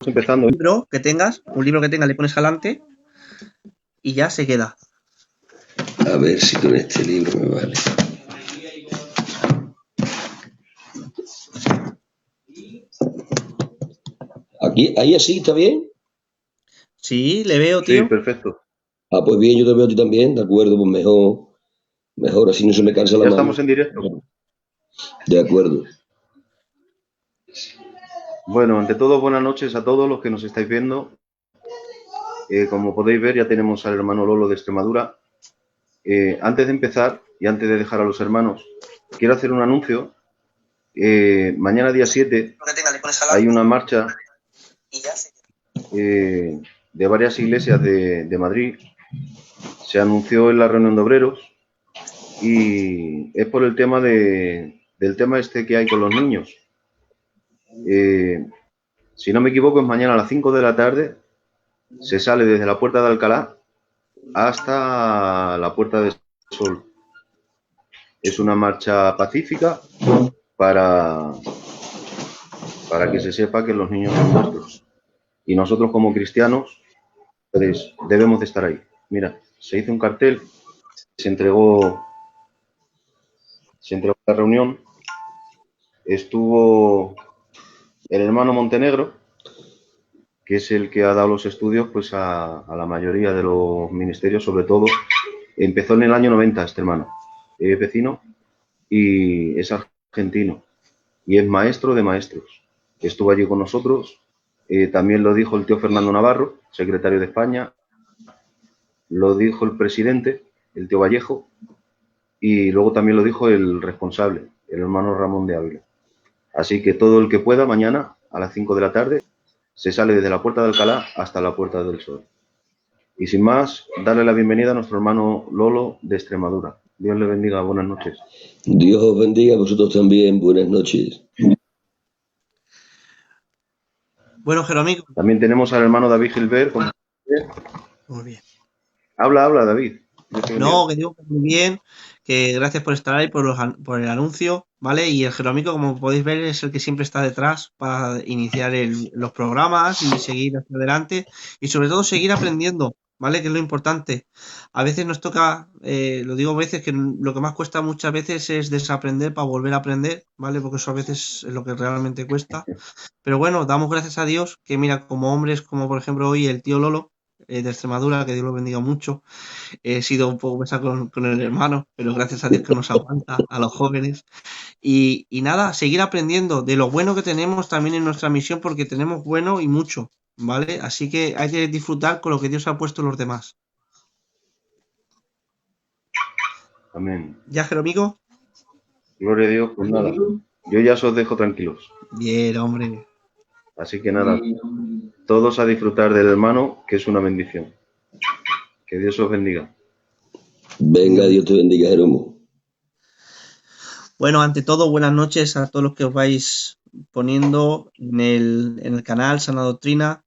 Empezando. Un libro que tengas, le pones adelante y ya se queda. A ver si con este libro me vale. Aquí, ahí así, ¿está bien? Sí, le veo, Sí, tío. perfecto. Ah, pues bien, yo te veo a ti también, de acuerdo, pues mejor, así no se me cansa la Ya mano. estamos en directo. De acuerdo. Bueno, ante todo, buenas noches a todos los que nos estáis viendo. Como podéis ver, ya tenemos al hermano Lolo de Extremadura. Antes de empezar y antes de dejar a los hermanos, quiero hacer un anuncio. Mañana día 7 hay una marcha de varias iglesias de Madrid. Se anunció en la reunión de obreros y es por el tema del tema este que hay con los niños. Si no me equivoco, es mañana a las 5 de la tarde. Se sale desde la Puerta de Alcalá hasta la Puerta del Sol. Es una marcha pacífica para que se sepa que los niños son nuestros. Y nosotros como cristianos pues, debemos de estar ahí. Mira, se hizo un cartel, se entregó la reunión, estuvo el hermano Montenegro, que es el que ha dado los estudios pues a la mayoría de los ministerios, sobre todo. Empezó en el año 90 este hermano, es vecino y es argentino y es maestro de maestros. Estuvo allí con nosotros, también lo dijo el tío Fernando Navarro, secretario de España, lo dijo el presidente, el tío Vallejo, y luego también lo dijo el responsable, el hermano Ramón de Ávila. Así que todo el que pueda, mañana a las 5 de la tarde, se sale desde la Puerta de Alcalá hasta la Puerta del Sol. Y sin más, darle la bienvenida a nuestro hermano Lolo de Extremadura. Dios le bendiga, buenas noches. Dios os bendiga, a vosotros también, buenas noches. Bueno, Jerónimo. También tenemos al hermano David Gilbert. Muy bien. Habla, David. No, que digo que muy bien, que gracias por estar ahí, por el anuncio, ¿vale? Y el Jerómico, como podéis ver, es el que siempre está detrás para iniciar los programas y seguir hacia adelante y sobre todo seguir aprendiendo, ¿vale? Que es lo importante. A veces nos toca, lo digo a veces, que lo que más cuesta muchas veces es desaprender para volver a aprender, ¿vale? Porque eso a veces es lo que realmente cuesta. Pero bueno, damos gracias a Dios que mira, como hombres, como por ejemplo hoy el tío Lolo, de Extremadura, que Dios lo bendiga mucho. He sido un poco pesado con el hermano, pero gracias a Dios que nos aguanta a los jóvenes. Y nada, seguir aprendiendo de lo bueno que tenemos también en nuestra misión, porque tenemos bueno y mucho, ¿vale? Así que hay que disfrutar con lo que Dios ha puesto en los demás. Amén. ¿Ya, Jerómico? Gloria a Dios, pues nada. Yo ya os dejo tranquilos. Bien, hombre. Así que nada, todos a disfrutar del hermano, que es una bendición. Que Dios os bendiga. Venga, Dios te bendiga, Jerónimo. Bueno, ante todo, buenas noches a todos los que os vais poniendo en el canal Sana Doctrina.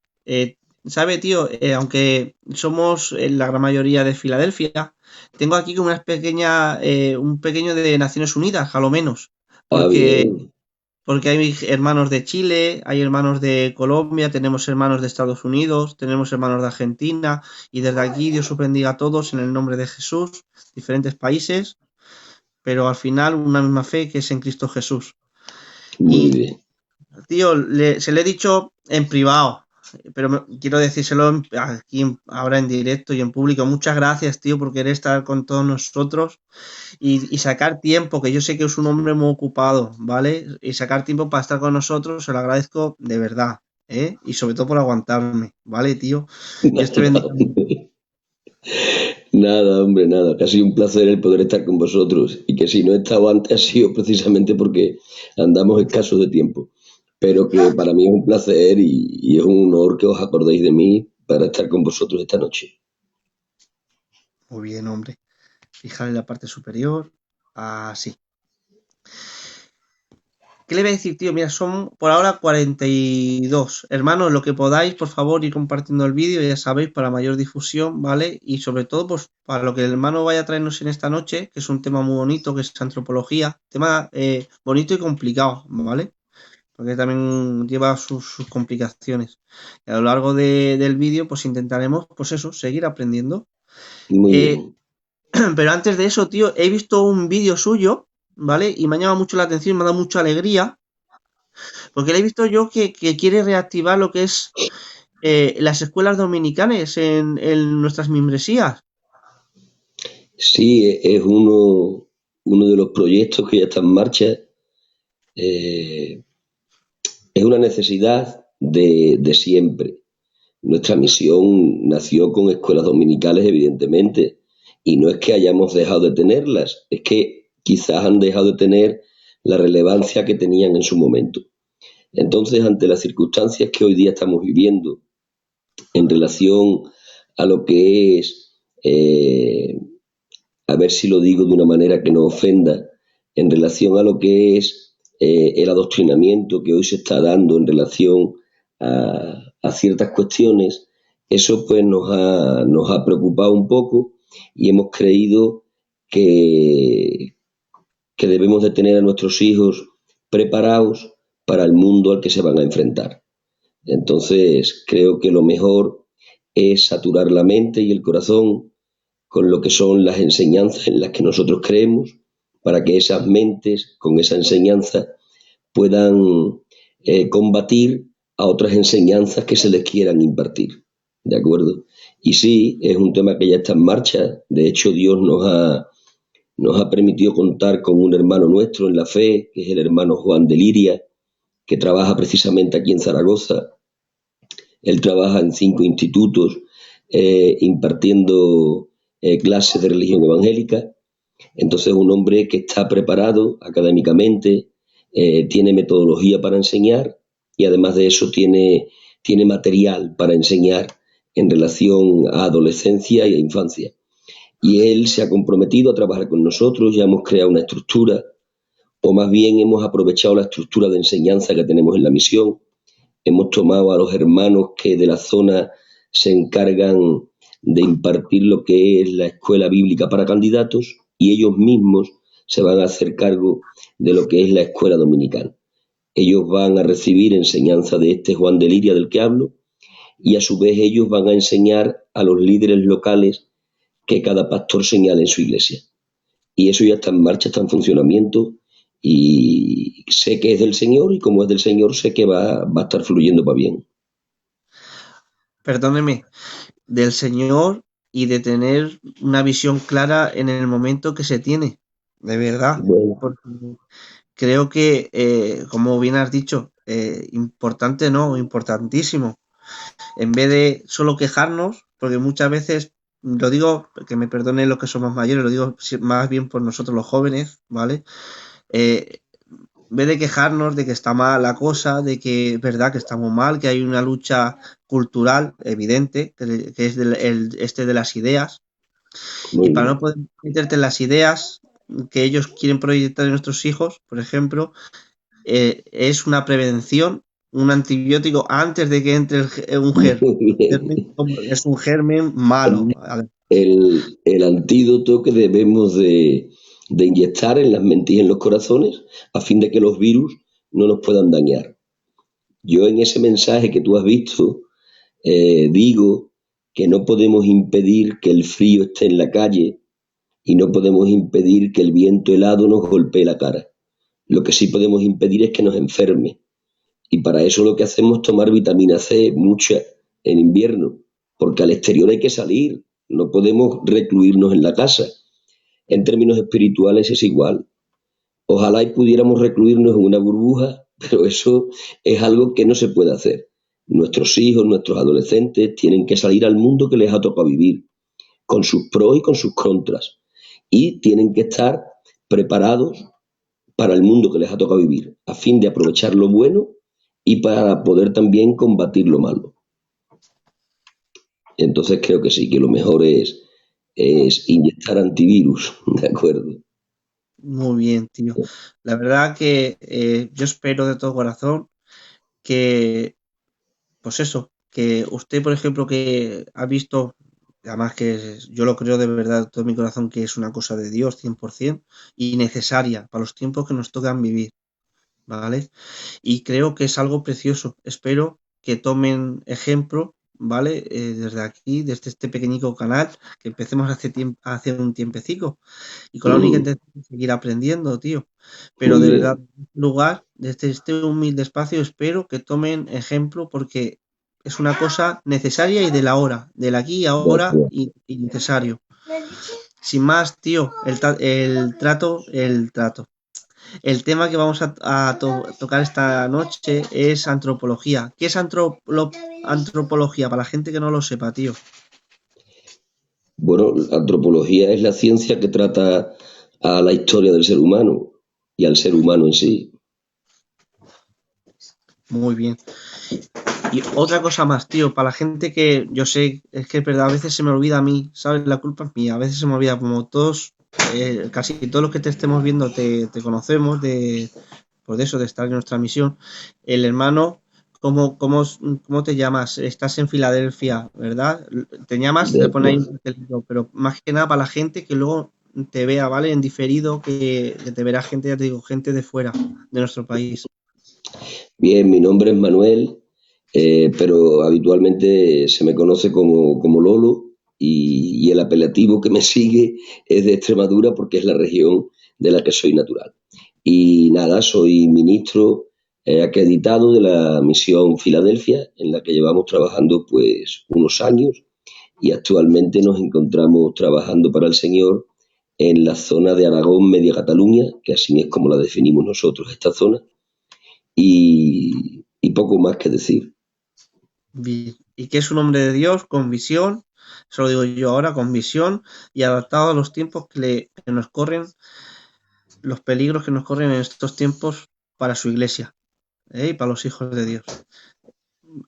¿Sabe, tío? Aunque somos la gran mayoría de Filadelfia, tengo aquí como un pequeño de Naciones Unidas, a lo menos. Ah, Porque, bien. porque hay hermanos de Chile, hay hermanos de Colombia, tenemos hermanos de Estados Unidos, tenemos hermanos de Argentina, y desde aquí Dios os bendiga a todos en el nombre de Jesús, diferentes países, pero al final una misma fe que es en Cristo Jesús. Muy bien. Tío, se le he dicho en privado, pero quiero decírselo aquí ahora en directo y en público. Muchas gracias, tío, por querer estar con todos nosotros y sacar tiempo, que yo sé que es un hombre muy ocupado, ¿vale? Y sacar tiempo para estar con nosotros, se lo agradezco de verdad, ¿eh? Y sobre todo por aguantarme, ¿vale, tío? Dios te bendiga. Nada, hombre, nada. Que ha sido un placer el poder estar con vosotros. Y que si no he estado antes ha sido precisamente porque andamos escasos de tiempo. Pero que para mí es un placer y es un honor que os acordéis de mí para estar con vosotros esta noche. Muy bien, hombre. Fijar en la parte superior. Así. ¿Qué le voy a decir, tío? Mira, son por ahora 42. Hermanos, lo que podáis, por favor, ir compartiendo el vídeo, ya sabéis, para mayor difusión, ¿vale? Y sobre todo, pues, para lo que el hermano vaya a traernos en esta noche, que es un tema muy bonito, que es antropología. Tema bonito y complicado, ¿vale? porque también lleva sus complicaciones. Y a lo largo del vídeo, pues intentaremos, pues eso, seguir aprendiendo. Muy Eh, bien. pero antes de eso, tío, he visto un vídeo suyo, ¿vale? Y me ha llamado mucho la atención, me ha dado mucha alegría, porque le he visto yo que quiere reactivar lo que es las escuelas dominicales en nuestras membresías. Sí, es uno de los proyectos que ya está en marcha. Eh, es una necesidad de siempre. Nuestra misión nació con escuelas dominicales, evidentemente, y no es que hayamos dejado de tenerlas, es que quizás han dejado de tener la relevancia que tenían en su momento. Entonces, ante las circunstancias que hoy día estamos viviendo en relación a lo que es, a ver si lo digo de una manera que no ofenda, en relación a lo que es el adoctrinamiento que hoy se está dando en relación a ciertas cuestiones, eso pues nos ha preocupado un poco y hemos creído que, que debemos de tener a nuestros hijos preparados para el mundo al que se van a enfrentar. Entonces, creo que lo mejor es saturar la mente y el corazón con lo que son las enseñanzas en las que nosotros creemos, para que esas mentes, con esa enseñanza, puedan combatir a otras enseñanzas que se les quieran impartir. ¿De acuerdo? Y sí, es un tema que ya está en marcha. De hecho, Dios nos ha permitido contar con un hermano nuestro en la fe, que es el hermano Juan de Liria, que trabaja precisamente aquí en Zaragoza. Él trabaja en 5 institutos impartiendo clases de religión evangélica. Entonces, un hombre que está preparado académicamente, tiene metodología para enseñar y además de eso tiene material para enseñar en relación a adolescencia y a infancia. Y él se ha comprometido a trabajar con nosotros, ya hemos creado una estructura, o más bien hemos aprovechado la estructura de enseñanza que tenemos en la misión. Hemos tomado a los hermanos que de la zona se encargan de impartir lo que es la escuela bíblica para candidatos y ellos mismos se van a hacer cargo de lo que es la escuela dominical. Ellos van a recibir enseñanza de este Juan de Liria del que hablo y a su vez ellos van a enseñar a los líderes locales que cada pastor señale en su iglesia. Y eso ya está en marcha, está en funcionamiento y sé que es del Señor y como es del Señor sé que va a estar fluyendo para bien. Perdóneme, del Señor y de tener una visión clara en el momento que se tiene, de verdad. Bueno, Porque creo que, como bien has dicho, importante no, importantísimo. En vez de solo quejarnos, porque muchas veces, lo digo, que me perdone los que somos mayores, lo digo más bien por nosotros los jóvenes, ¿vale? En vez de quejarnos de que está mal la cosa, de que es verdad que estamos mal, que hay una lucha cultural evidente, que es este de las ideas, y muy para bien. no poder meterte en las ideas que ellos quieren proyectar en nuestros hijos, por ejemplo, es una prevención, un antibiótico antes de que entre un Muy germen, bien. es un germen malo. El antídoto que debemos de inyectar en las mentes y en los corazones a fin de que los virus no nos puedan dañar. Yo en ese mensaje que tú has visto digo que no podemos impedir que el frío esté en la calle y no podemos impedir que el viento helado nos golpee la cara. Lo que sí podemos impedir es que nos enferme. Y para eso lo que hacemos es tomar vitamina C, mucha, en invierno, porque al exterior hay que salir, no podemos recluirnos en la casa. En términos espirituales es igual. Ojalá y pudiéramos recluirnos en una burbuja, pero eso es algo que no se puede hacer. Nuestros hijos, nuestros adolescentes tienen que salir al mundo que les ha tocado vivir, con sus pros y con sus contras. Y tienen que estar preparados para el mundo que les ha tocado vivir, a fin de aprovechar lo bueno y para poder también combatir lo malo. Entonces creo que sí, que lo mejor es inyectar antivirus, ¿de acuerdo? Muy bien, tío. La verdad que yo espero de todo corazón que, pues eso, que usted, por ejemplo, que ha visto, además que yo lo creo de verdad, de todo mi corazón, que es una cosa de Dios, 100%, y necesaria para los tiempos que nos tocan vivir, ¿vale? Y creo que es algo precioso. Espero que tomen ejemplo, ¿vale? Desde aquí, desde este pequeñico canal, que empecemos hace un tiempecico. Y con la única Ujú. intención de seguir aprendiendo, tío. Pero Muy de verdad, bien, en este lugar, desde este humilde espacio, espero que tomen ejemplo porque es una cosa necesaria y de la hora, del aquí y ahora gracias. y necesario. Sin más, tío, el trato. El tema que vamos a tocar esta noche es antropología. ¿Qué es antropología? Para la gente que no lo sepa, tío. Bueno, la antropología es la ciencia que trata a la historia del ser humano y al ser humano en sí. Muy bien. Y otra cosa más, tío, para la gente que yo sé, es que es verdad, a veces se me olvida a mí, ¿sabes? La culpa es mía, a veces se me olvida, como todos, casi todos los que te estemos viendo te conocemos pues de eso, de estar en nuestra misión. El hermano, ¿cómo te llamas? Estás en Filadelfia, ¿verdad? Te llamas, De le pone ahí un acuerdo. cartelito, pero más que nada para la gente que luego te vea, ¿vale? En diferido, que te verá gente, ya te digo, gente de fuera, de nuestro país. Bien, mi nombre es Manuel, pero habitualmente se me conoce como Lolo y el apelativo que me sigue es de Extremadura porque es la región de la que soy natural. Y nada, soy ministro acreditado de la misión Filadelfia, en la que llevamos trabajando pues unos años y actualmente nos encontramos trabajando para el Señor en la zona de Aragón, Media Cataluña, que así es como la definimos nosotros, esta zona, y poco más que decir. Y que es un hombre de Dios con visión, eso lo digo yo ahora, con visión y adaptado a los tiempos que nos corren, los peligros que nos corren en estos tiempos para su iglesia, y para los hijos de Dios.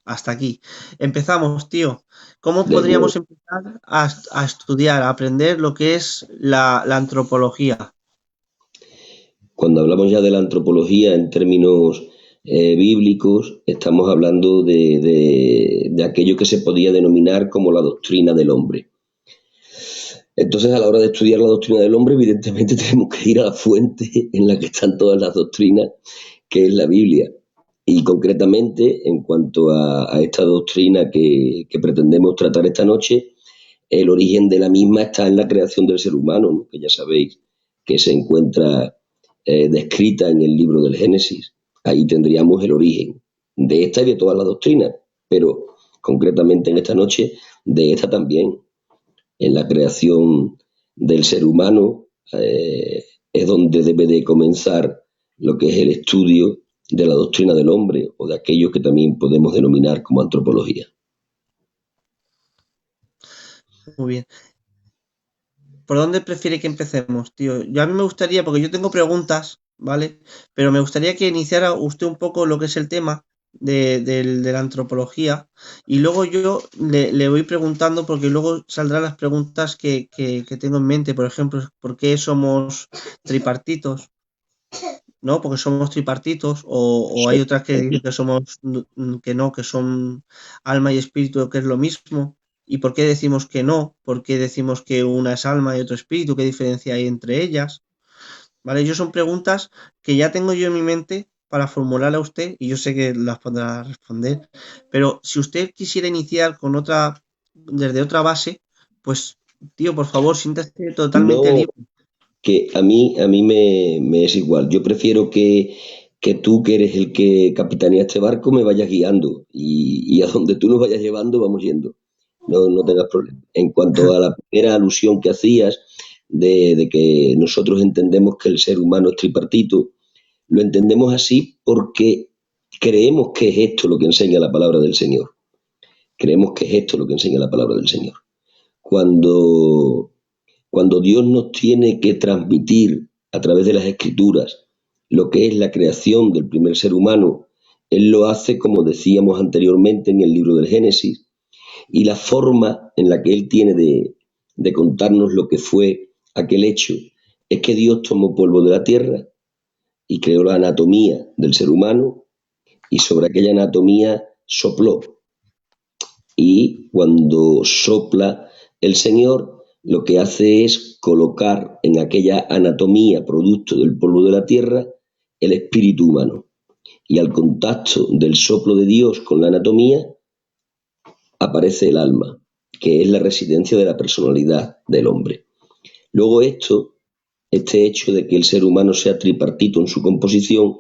Hasta aquí. Empezamos, tío. ¿Cómo De acuerdo. podríamos empezar a estudiar, a aprender lo que es la antropología? Cuando hablamos ya de la antropología en términos bíblicos, estamos hablando de aquello que se podía denominar como la doctrina del hombre. Entonces, a la hora de estudiar la doctrina del hombre, evidentemente tenemos que ir a la fuente en la que están todas las doctrinas, que es la Biblia. Y concretamente, en cuanto a esta doctrina que pretendemos tratar esta noche, el origen de la misma está en la creación del ser humano, ¿no? Que ya sabéis que se encuentra descrita en el libro del Génesis. Ahí tendríamos el origen de esta y de todas las doctrinas, pero concretamente en esta noche, de esta también, en la creación del ser humano, es donde debe de comenzar lo que es el estudio de la doctrina del hombre o de aquello que también podemos denominar como antropología. Muy bien. ¿Por dónde prefiere que empecemos, tío? Yo a mí me gustaría, porque yo tengo preguntas, ¿vale? Pero me gustaría que iniciara usted un poco lo que es el tema de la antropología y luego yo le voy preguntando porque luego saldrán las preguntas que tengo en mente. Por ejemplo, ¿por qué somos tripartitos? ¿No? Porque somos tripartitos o hay otras que dicen que somos que no, que son alma y espíritu, que es lo mismo. ¿Y por qué decimos que no? ¿Por qué decimos que una es alma y otro espíritu? ¿Qué diferencia hay entre ellas? ¿Vale? Yo son preguntas que ya tengo yo en mi mente para formularle a usted y yo sé que las podrá responder. Pero si usted quisiera iniciar con otra, desde otra base, pues, tío, por favor, siéntase totalmente No, libre. que a mí me es igual. Yo prefiero que tú, que eres el que capitanea este barco, me vayas guiando y a donde tú nos vayas llevando, vamos yendo. No, no tengas problema. En cuanto a la primera alusión que hacías de que nosotros entendemos que el ser humano es tripartito, lo entendemos así porque creemos que es esto lo que enseña la palabra del Señor. Creemos que es esto lo que enseña la palabra del Señor. Cuando Dios nos tiene que transmitir a través de las escrituras lo que es la creación del primer ser humano, Él lo hace, como decíamos anteriormente en el libro del Génesis, y la forma en la que Él tiene de contarnos lo que fue aquel hecho es que Dios tomó polvo de la tierra y creó la anatomía del ser humano y sobre aquella anatomía sopló. Y cuando sopla el Señor, lo que hace es colocar en aquella anatomía, producto del polvo de la tierra, el espíritu humano. y al contacto del soplo de Dios con la anatomía aparece el alma, que es la residencia de la personalidad del hombre. Luego este hecho de que el ser humano sea tripartito en su composición,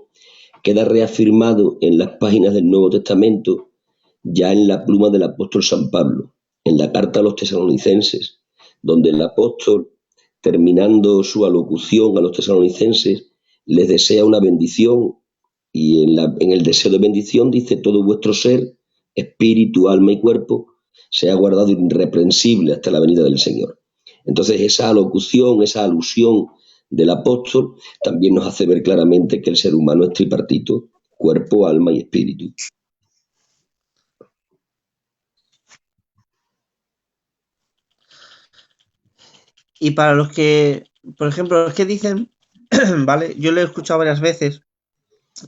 queda reafirmado en las páginas del Nuevo Testamento, ya en la pluma del apóstol San Pablo, en la carta a los tesalonicenses, donde el apóstol, terminando su alocución a los tesalonicenses, les desea una bendición, y en el deseo de bendición dice: todo vuestro ser, espíritu, alma y cuerpo, sea guardado irreprensible hasta la venida del Señor. Entonces esa alocución, esa alusión del apóstol también nos hace ver claramente que el ser humano es tripartito: cuerpo, alma y espíritu. Y para los que, por ejemplo, los que dicen, ¿vale? Yo lo he escuchado varias veces,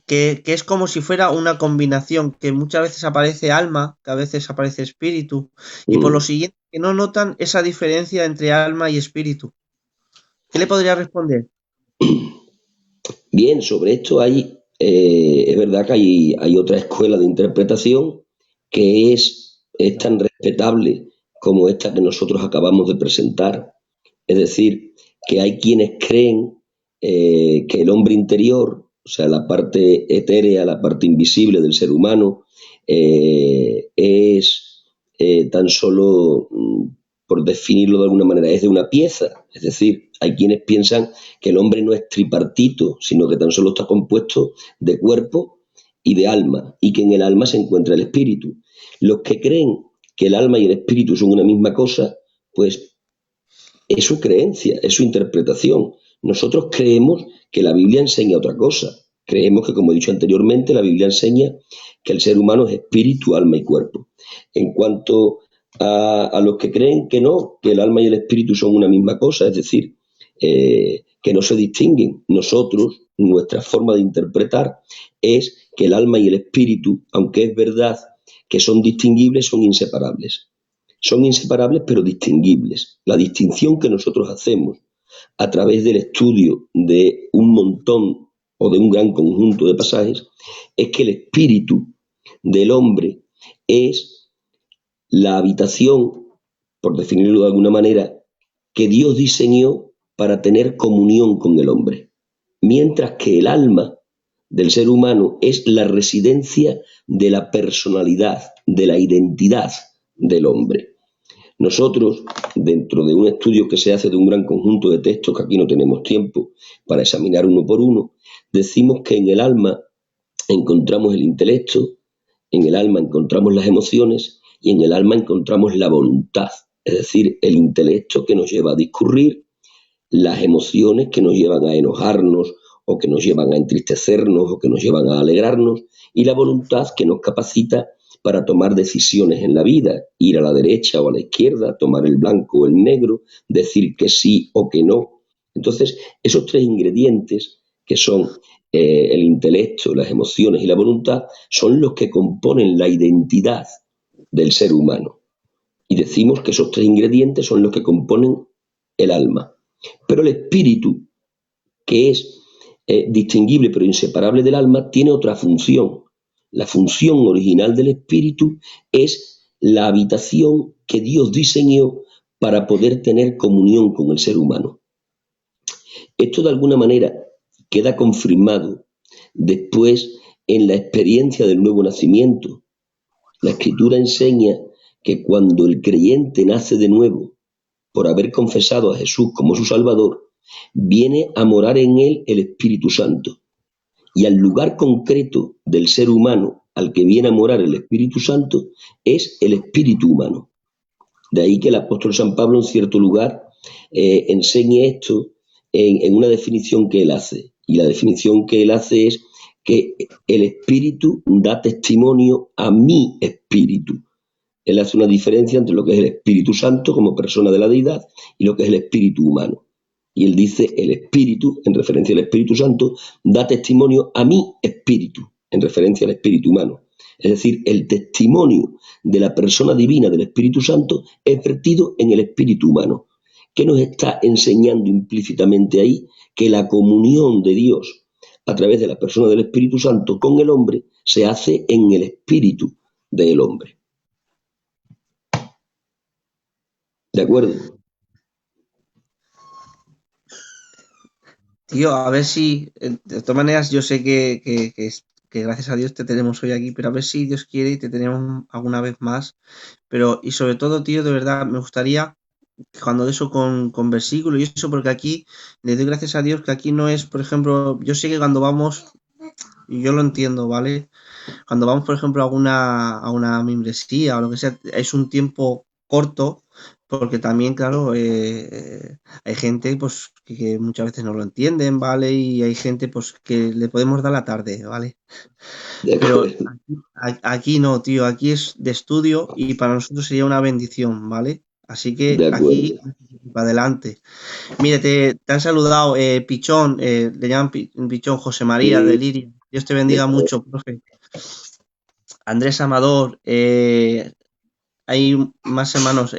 que es como si fuera una combinación, que muchas veces aparece alma, que a veces aparece espíritu, y por lo siguiente, que no notan esa diferencia entre alma y espíritu. ¿Qué le podría responder? Bien, sobre esto es verdad que hay otra escuela de interpretación que es tan respetable como esta que nosotros acabamos de presentar. Es decir, que hay quienes creen que el hombre interior, o sea, la parte etérea, la parte invisible del ser humano, es tan solo, por definirlo de alguna manera, es de una pieza. Es decir, hay quienes piensan que el hombre no es tripartito, sino que tan solo está compuesto de cuerpo y de alma, y que en el alma se encuentra el espíritu. Los que creen que el alma y el espíritu son una misma cosa, pues es su creencia, es su interpretación. Nosotros creemos que la Biblia enseña otra cosa. Creemos que, como he dicho anteriormente, la Biblia enseña que el ser humano es espíritu, alma y cuerpo. En cuanto a los que creen que no, que el alma y el espíritu son una misma cosa, es decir, que no se distinguen, nosotros, nuestra forma de interpretar es que el alma y el espíritu, aunque es verdad que son distinguibles, son inseparables. Son inseparables pero distinguibles. La distinción que nosotros hacemos a través del estudio de un montón o de un gran conjunto de pasajes es que el espíritu del hombre es la habitación, por definirlo de alguna manera, que Dios diseñó para tener comunión con el hombre, mientras que el alma del ser humano es la residencia de la personalidad, de la identidad del hombre. Nosotros, dentro de un estudio que se hace de un gran conjunto de textos, que aquí no tenemos tiempo para examinar uno por uno, decimos que en el alma encontramos el intelecto, en el alma encontramos las emociones y en el alma encontramos la voluntad, es decir, el intelecto que nos lleva a discurrir, las emociones que nos llevan a enojarnos o que nos llevan a entristecernos o que nos llevan a alegrarnos, y la voluntad que nos capacita para tomar decisiones en la vida, ir a la derecha o a la izquierda, tomar el blanco o el negro, decir que sí o que no. Entonces, esos tres ingredientes, que son el intelecto, las emociones y la voluntad, son los que componen la identidad del ser humano. Y decimos que esos tres ingredientes son los que componen el alma. Pero el espíritu, que es distinguible pero inseparable del alma, tiene otra función. La función original del espíritu es la habitación que Dios diseñó para poder tener comunión con el ser humano. Esto de alguna manera queda confirmado después en la experiencia del nuevo nacimiento. La Escritura enseña que cuando el creyente nace de nuevo por haber confesado a Jesús como su Salvador, viene a morar en él el Espíritu Santo. Y al lugar concreto del ser humano al que viene a morar el Espíritu Santo es el espíritu humano. De ahí que el apóstol San Pablo en cierto lugar enseñe esto en una definición que él hace. Y la definición que él hace es que el espíritu da testimonio a mi espíritu. Él hace una diferencia entre lo que es el Espíritu Santo como persona de la deidad y lo que es el espíritu humano. Y él dice: el espíritu, en referencia al Espíritu Santo, da testimonio a mi espíritu, en referencia al espíritu humano. Es decir, el testimonio de la persona divina del Espíritu Santo es vertido en el espíritu humano. ¿Qué nos está enseñando implícitamente ahí? Que la comunión de Dios a través de la persona del Espíritu Santo con el hombre se hace en el espíritu del hombre. ¿De acuerdo? Tío, a ver si, de todas maneras, yo sé que gracias a Dios te tenemos hoy aquí, pero a ver si Dios quiere y te tenemos alguna vez más. Pero, y sobre todo, tío, de verdad, me gustaría que cuando eso con versículos y eso, porque aquí le doy gracias a Dios que aquí no es, por ejemplo, yo sé que cuando vamos, y yo lo entiendo, ¿vale? Cuando vamos, por ejemplo, a una membresía o lo que sea, es un tiempo corto, porque también, claro, hay gente pues que muchas veces no lo entienden, ¿vale? Y hay gente pues que le podemos dar la tarde, ¿vale? De Pero acuerdo. aquí no, tío, aquí es de estudio y para nosotros sería una bendición, ¿vale? Así que De aquí, acuerdo. para adelante. Mire, te han saludado Pichón, le llaman Pichón, José María de Sí, Liria. Dios te bendiga mucho, profe. Andrés Amador, hay más hermanos.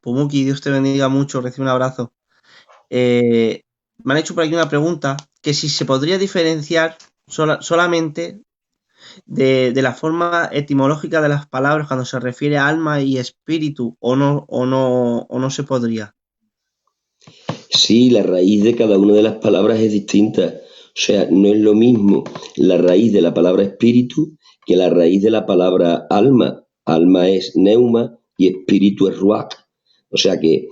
Pumuki, Dios te bendiga mucho, recibe un abrazo. Eh, Me han hecho por aquí una pregunta, que si se podría diferenciar solamente de la forma etimológica de las palabras cuando se refiere a alma y espíritu, o no se podría. sí, la raíz de cada una de las palabras es distinta. O sea, no es lo mismo la raíz de la palabra espíritu que la raíz de la palabra alma. Alma es neuma y espíritu es ruach. O sea que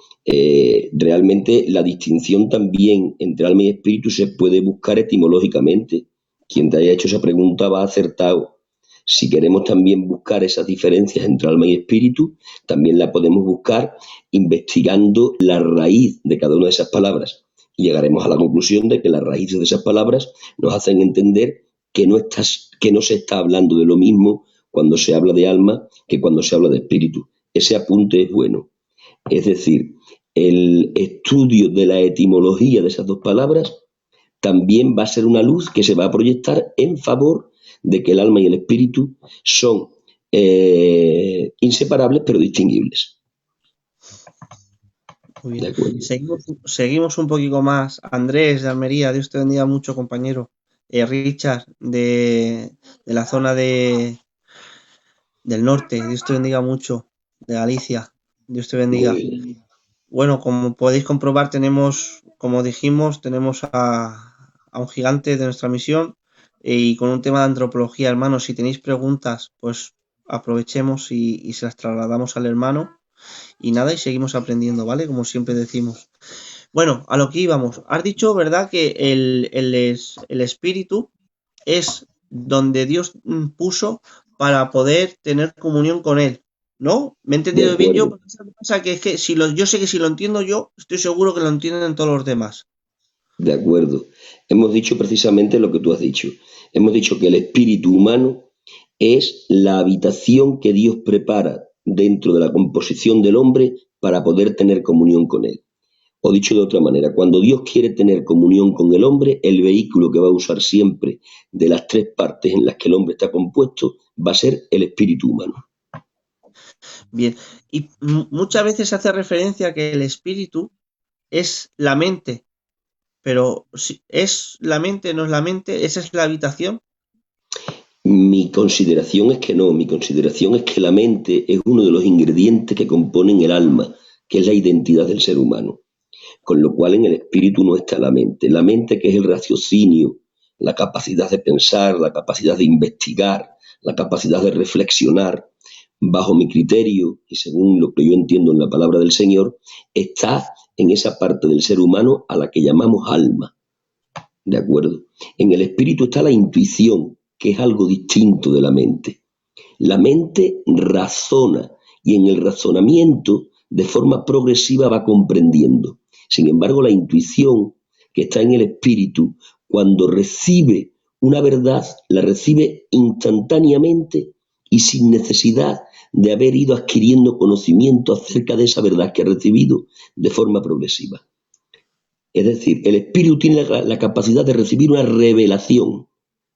realmente la distinción también entre alma y espíritu se puede buscar etimológicamente. Quien te haya hecho esa pregunta va acertado. Si queremos también buscar esas diferencias entre alma y espíritu, también la podemos buscar investigando la raíz de cada una de esas palabras. Y llegaremos a la conclusión de que las raíces de esas palabras nos hacen entender que no se está hablando de lo mismo cuando se habla de alma que cuando se habla de espíritu. Ese apunte es bueno. Es decir, el estudio de la etimología de esas dos palabras también va a ser una luz que se va a proyectar en favor de que el alma y el espíritu son inseparables pero distinguibles. Muy ¿De bien. acuerdo? Seguimos un poquito más. Andrés de Almería, Dios te bendiga mucho, compañero. Richard de la zona del norte, Dios te bendiga mucho. De Galicia, Dios te Muy bendiga. bien. Bueno, como podéis comprobar, como dijimos, tenemos a un gigante de nuestra misión y con un tema de antropología, hermanos. Si tenéis preguntas, pues aprovechemos y se las trasladamos al hermano. Y nada, y seguimos aprendiendo, ¿vale? Como siempre decimos. Bueno, a lo que íbamos. Has dicho, ¿verdad?, que el espíritu es donde Dios puso para poder tener comunión con Él, ¿no? ¿Me he De entendido bien yo? acuerdo. Porque ¿sabes qué pasa? Que es que yo sé que si lo entiendo yo, estoy seguro que lo entienden todos los demás. De acuerdo. Hemos dicho precisamente lo que tú has dicho. Hemos dicho que el espíritu humano es la habitación que Dios prepara dentro de la composición del hombre para poder tener comunión con él. O dicho de otra manera, cuando Dios quiere tener comunión con el hombre, el vehículo que va a usar siempre de las tres partes en las que el hombre está compuesto va a ser el espíritu humano. Bien. Y muchas veces se hace referencia a que el espíritu es la mente, pero si es la mente, no es la mente, esa es la habitación. Mi consideración es que no, mi consideración es que la mente es uno de los ingredientes que componen el alma, que es la identidad del ser humano. Con lo cual en el espíritu no está la mente que es el raciocinio, la capacidad de pensar, la capacidad de investigar, la capacidad de reflexionar, bajo mi criterio y según lo que yo entiendo en la palabra del Señor, está en esa parte del ser humano a la que llamamos alma. ¿De acuerdo? En el espíritu está la intuición, que es algo distinto de la mente. La mente razona y en el razonamiento de forma progresiva va comprendiendo. Sin embargo, la intuición que está en el espíritu, cuando recibe una verdad, la recibe instantáneamente y sin necesidad de haber ido adquiriendo conocimiento acerca de esa verdad que ha recibido de forma progresiva. Es decir, el espíritu tiene la capacidad de recibir una revelación,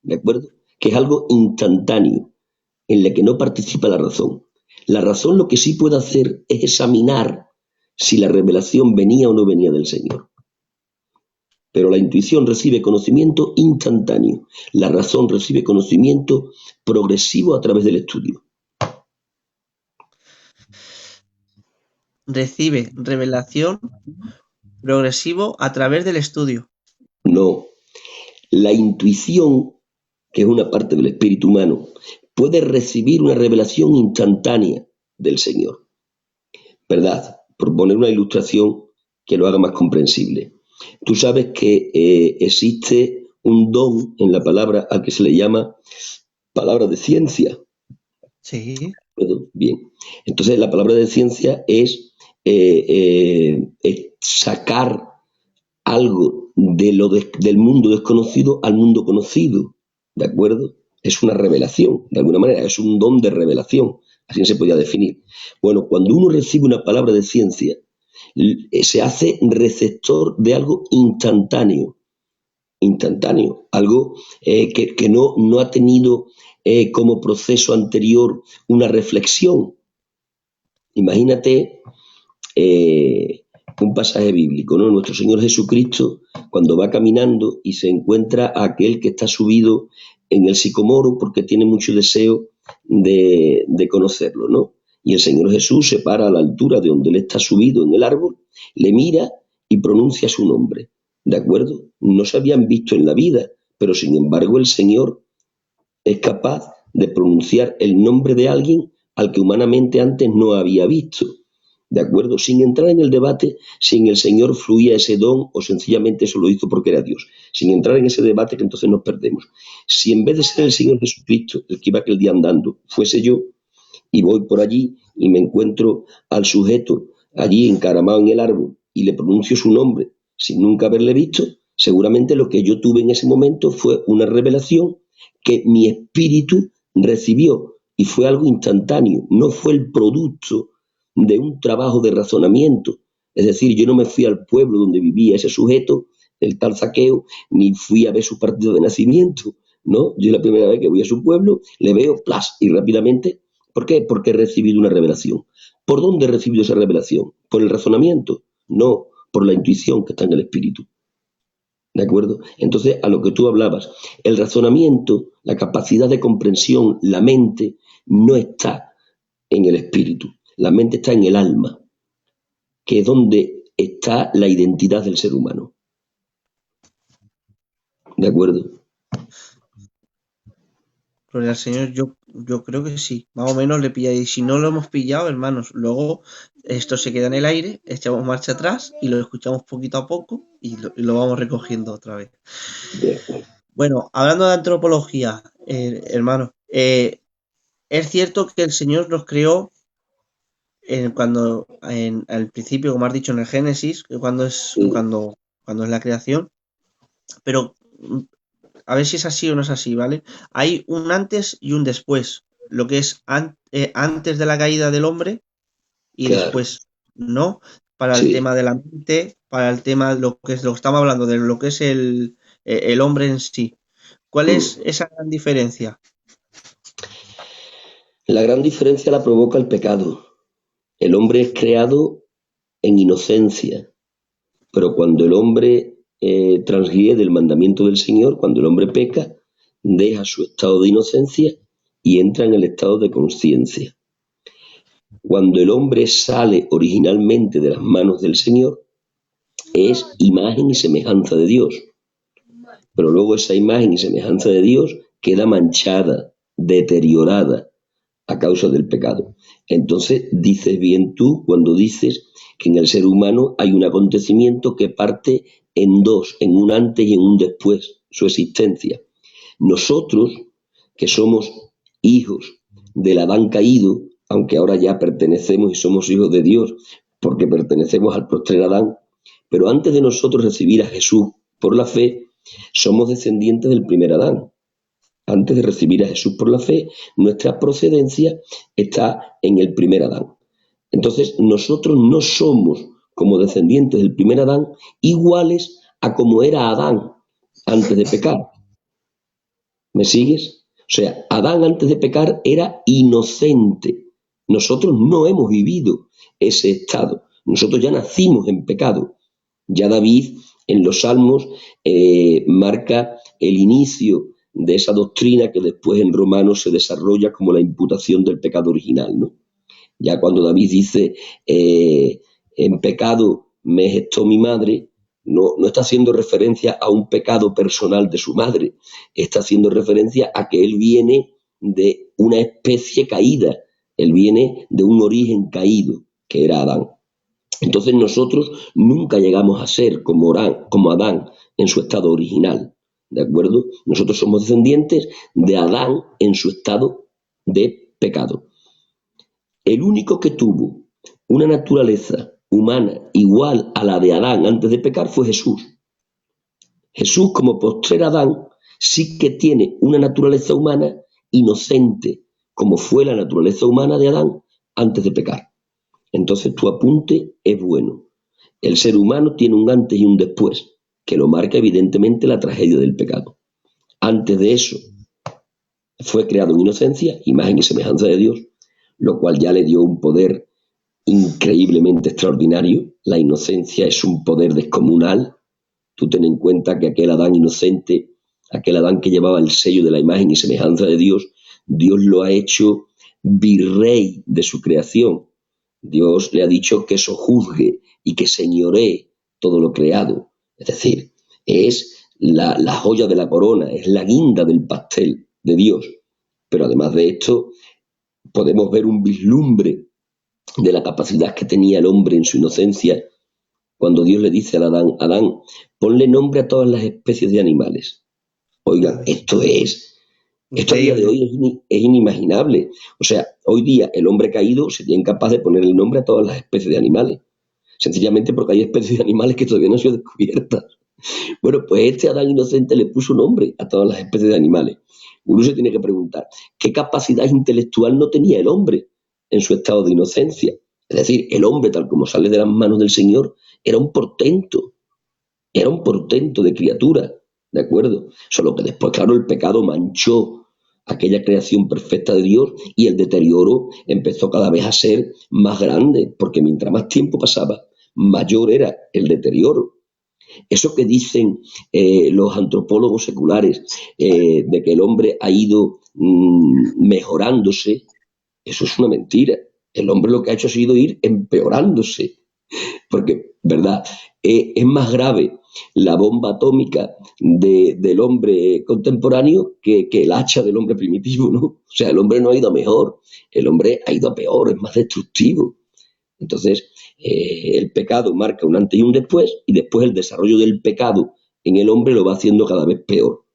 ¿de acuerdo? Que es algo instantáneo, en la que no participa la razón. La razón lo que sí puede hacer es examinar si la revelación venía o no venía del Señor. pero la intuición recibe conocimiento instantáneo. La razón recibe conocimiento progresivo a través del estudio. Recibe revelación progresivo a través del estudio. No. La intuición, que es una parte del espíritu humano, puede recibir una revelación instantánea del Señor. ¿Verdad? Por poner una ilustración que lo haga más comprensible. Tú sabes que existe un don en la palabra al que se le llama palabra de ciencia. Sí. Bien. Entonces, la palabra de ciencia es sacar algo del mundo desconocido al mundo conocido. ¿De acuerdo? Es una revelación, de alguna manera, es un don de revelación. Así se podía definir. Bueno, cuando uno recibe una palabra de ciencia, se hace receptor de algo instantáneo, algo que no ha tenido como proceso anterior una reflexión. Imagínate un pasaje bíblico, ¿no? Nuestro Señor Jesucristo, cuando va caminando y se encuentra a aquel que está subido en el sicomoro porque tiene mucho deseo de conocerlo, ¿no? Y el Señor Jesús se para a la altura de donde él está subido en el árbol, le mira y pronuncia su nombre, ¿de acuerdo? No se habían visto en la vida, pero sin embargo el Señor es capaz de pronunciar el nombre de alguien al que humanamente antes no había visto, ¿de acuerdo? Sin entrar en el debate si en el Señor fluía ese don o sencillamente eso lo hizo porque era Dios. Sin entrar en ese debate que entonces nos perdemos. Si en vez de ser el Señor Jesucristo el que iba aquel día andando, fuese yo, y voy por allí y me encuentro al sujeto allí encaramado en el árbol y le pronuncio su nombre sin nunca haberle visto, seguramente lo que yo tuve en ese momento fue una revelación que mi espíritu recibió y fue algo instantáneo, no fue el producto de un trabajo de razonamiento. Es decir, yo no me fui al pueblo donde vivía ese sujeto, el tal Zaqueo, ni fui a ver su partido de nacimiento, ¿no? Yo la primera vez que voy a su pueblo, le veo, ¡plas!, y rápidamente. ¿Por qué? Porque he recibido una revelación. ¿Por dónde he recibido esa revelación? ¿Por el razonamiento? No, por la intuición que está en el espíritu. ¿De acuerdo? Entonces, a lo que tú hablabas, el razonamiento, la capacidad de comprensión, la mente, no está en el espíritu. La mente está en el alma, que es donde está la identidad del ser humano. ¿De acuerdo? Gloria al Señor, yo creo que sí, más o menos le pilláis. Y si no lo hemos pillado, hermanos, luego esto se queda en el aire, echamos marcha atrás y lo escuchamos poquito a poco y lo vamos recogiendo otra vez. Bueno, hablando de antropología, hermano, es cierto que el Señor nos creó al principio, como has dicho en el Génesis, cuando es la creación, pero a ver si es así o no es así, ¿vale? Hay un antes y un después, lo que es antes de la caída del hombre y Claro. después, ¿no? Para el Sí. tema de la mente, para el tema de lo que estamos hablando, de lo que es el hombre en sí. ¿Cuál es esa gran diferencia? La gran diferencia la provoca el pecado. El hombre es creado en inocencia, pero cuando el hombre transgrede el mandamiento del Señor, cuando el hombre peca, deja su estado de inocencia y entra en el estado de conciencia. Cuando el hombre sale originalmente de las manos del Señor, es imagen y semejanza de Dios. Pero luego esa imagen y semejanza de Dios queda manchada, deteriorada a causa del pecado. Entonces, dices bien tú cuando dices que en el ser humano hay un acontecimiento que parte en dos, en un antes y en un después, su existencia. Nosotros, que somos hijos del Adán caído, aunque ahora ya pertenecemos y somos hijos de Dios, porque pertenecemos al postrer Adán, pero antes de nosotros recibir a Jesús por la fe, somos descendientes del primer Adán. Antes de recibir a Jesús por la fe, nuestra procedencia está en el primer Adán. Entonces, nosotros no somos, como descendientes del primer Adán, iguales a como era Adán antes de pecar. ¿Me sigues? O sea, Adán antes de pecar era inocente. Nosotros no hemos vivido ese estado. Nosotros ya nacimos en pecado. Ya David en los Salmos marca el inicio de esa doctrina que después en Romanos se desarrolla como la imputación del pecado original, ¿no? Ya cuando David dice, en pecado me gestó mi madre, no está haciendo referencia a un pecado personal de su madre, está haciendo referencia a que él viene de una especie caída, él viene de un origen caído, que era Adán. Entonces nosotros nunca llegamos a ser como Adán en su estado original, ¿de acuerdo? Nosotros somos descendientes de Adán en su estado de pecado. El único que tuvo una naturaleza humana igual a la de Adán antes de pecar fue Jesús. Jesús, como postrer Adán, sí que tiene una naturaleza humana inocente, como fue la naturaleza humana de Adán antes de pecar. Entonces tu apunte es bueno. El ser humano tiene un antes y un después, que lo marca evidentemente la tragedia del pecado. Antes de eso fue creado en inocencia, imagen y semejanza de Dios, lo cual ya le dio un poder increíblemente extraordinario. La inocencia es un poder descomunal. Tú ten en cuenta que aquel Adán inocente, aquel Adán que llevaba el sello de la imagen y semejanza de Dios, Dios lo ha hecho virrey de su creación. Dios le ha dicho que sojuzgue y que señoree todo lo creado. Es decir, es la joya de la corona, es la guinda del pastel de Dios. Pero además de esto, podemos ver un vislumbre de la capacidad que tenía el hombre en su inocencia cuando Dios le dice a Adán, Adán, ponle nombre a todas las especies de animales. Oigan, esto a día de hoy es inimaginable. O sea, hoy día el hombre caído sería incapaz de poner el nombre a todas las especies de animales. Sencillamente porque hay especies de animales que todavía no han sido descubiertas. Bueno, pues este Adán inocente le puso nombre a todas las especies de animales. Uno se tiene que preguntar, ¿qué capacidad intelectual no tenía el hombre en su estado de inocencia? Es decir, el hombre, tal como sale de las manos del Señor, era un portento de criatura, ¿de acuerdo? Solo que después, claro, el pecado manchó aquella creación perfecta de Dios y el deterioro empezó cada vez a ser más grande, porque mientras más tiempo pasaba, mayor era el deterioro. Eso que dicen los antropólogos seculares de que el hombre ha ido mejorándose, eso es una mentira. El hombre lo que ha hecho ha sido ir empeorándose, porque, ¿verdad? Es más grave la bomba atómica del hombre contemporáneo que el hacha del hombre primitivo, ¿no? O sea, el hombre no ha ido a mejor, el hombre ha ido a peor, es más destructivo. Entonces, el pecado marca un antes y un después, y después el desarrollo del pecado en el hombre lo va haciendo cada vez peor,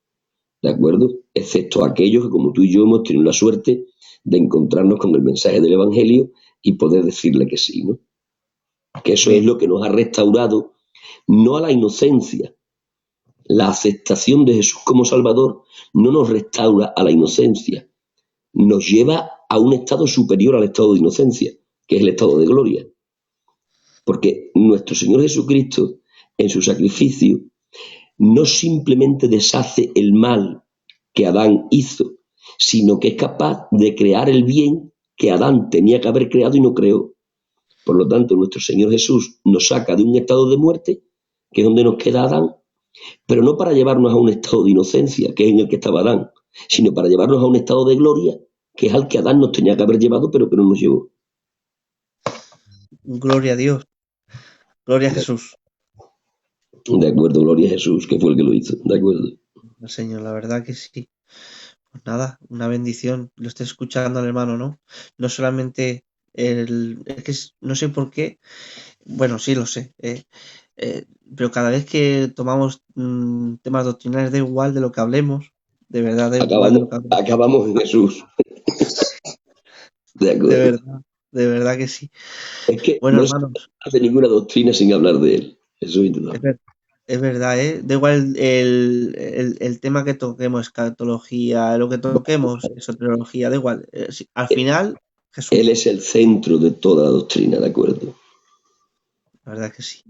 ¿de acuerdo? Excepto aquellos que, como tú y yo, hemos tenido la suerte de encontrarnos con el mensaje del Evangelio y poder decirle que sí, ¿no? Que eso es lo que nos ha restaurado, no a la inocencia. La aceptación de Jesús como Salvador no nos restaura a la inocencia, nos lleva a un estado superior al estado de inocencia, que es el estado de gloria. Porque nuestro Señor Jesucristo, en su sacrificio, no simplemente deshace el mal que Adán hizo, sino que es capaz de crear el bien que Adán tenía que haber creado y no creó. Por lo tanto, nuestro Señor Jesús nos saca de un estado de muerte, que es donde nos queda Adán, pero no para llevarnos a un estado de inocencia, que es en el que estaba Adán, sino para llevarnos a un estado de gloria, que es al que Adán nos tenía que haber llevado, pero que no nos llevó. Gloria a Dios. Gloria a Jesús. De acuerdo, gloria a Jesús, que fue el que lo hizo. De acuerdo. El Señor, la verdad que sí. Pues nada, una bendición. Lo esté escuchando al hermano, ¿no? No solamente es que no sé por qué. Bueno, sí lo sé. Pero cada vez que tomamos temas doctrinales, da igual de lo que hablemos. De verdad, da igual de lo que hablemos. Acabamos en Jesús. De acuerdo. De verdad que sí. Es que bueno, no hermanos, se hace ninguna doctrina sin hablar de él. Eso es verdad, ¿eh? Da igual el tema que toquemos, escatología, lo que toquemos, esoterología, da igual. Al final, Jesús. Él es el centro de toda la doctrina, ¿de acuerdo? La verdad que sí.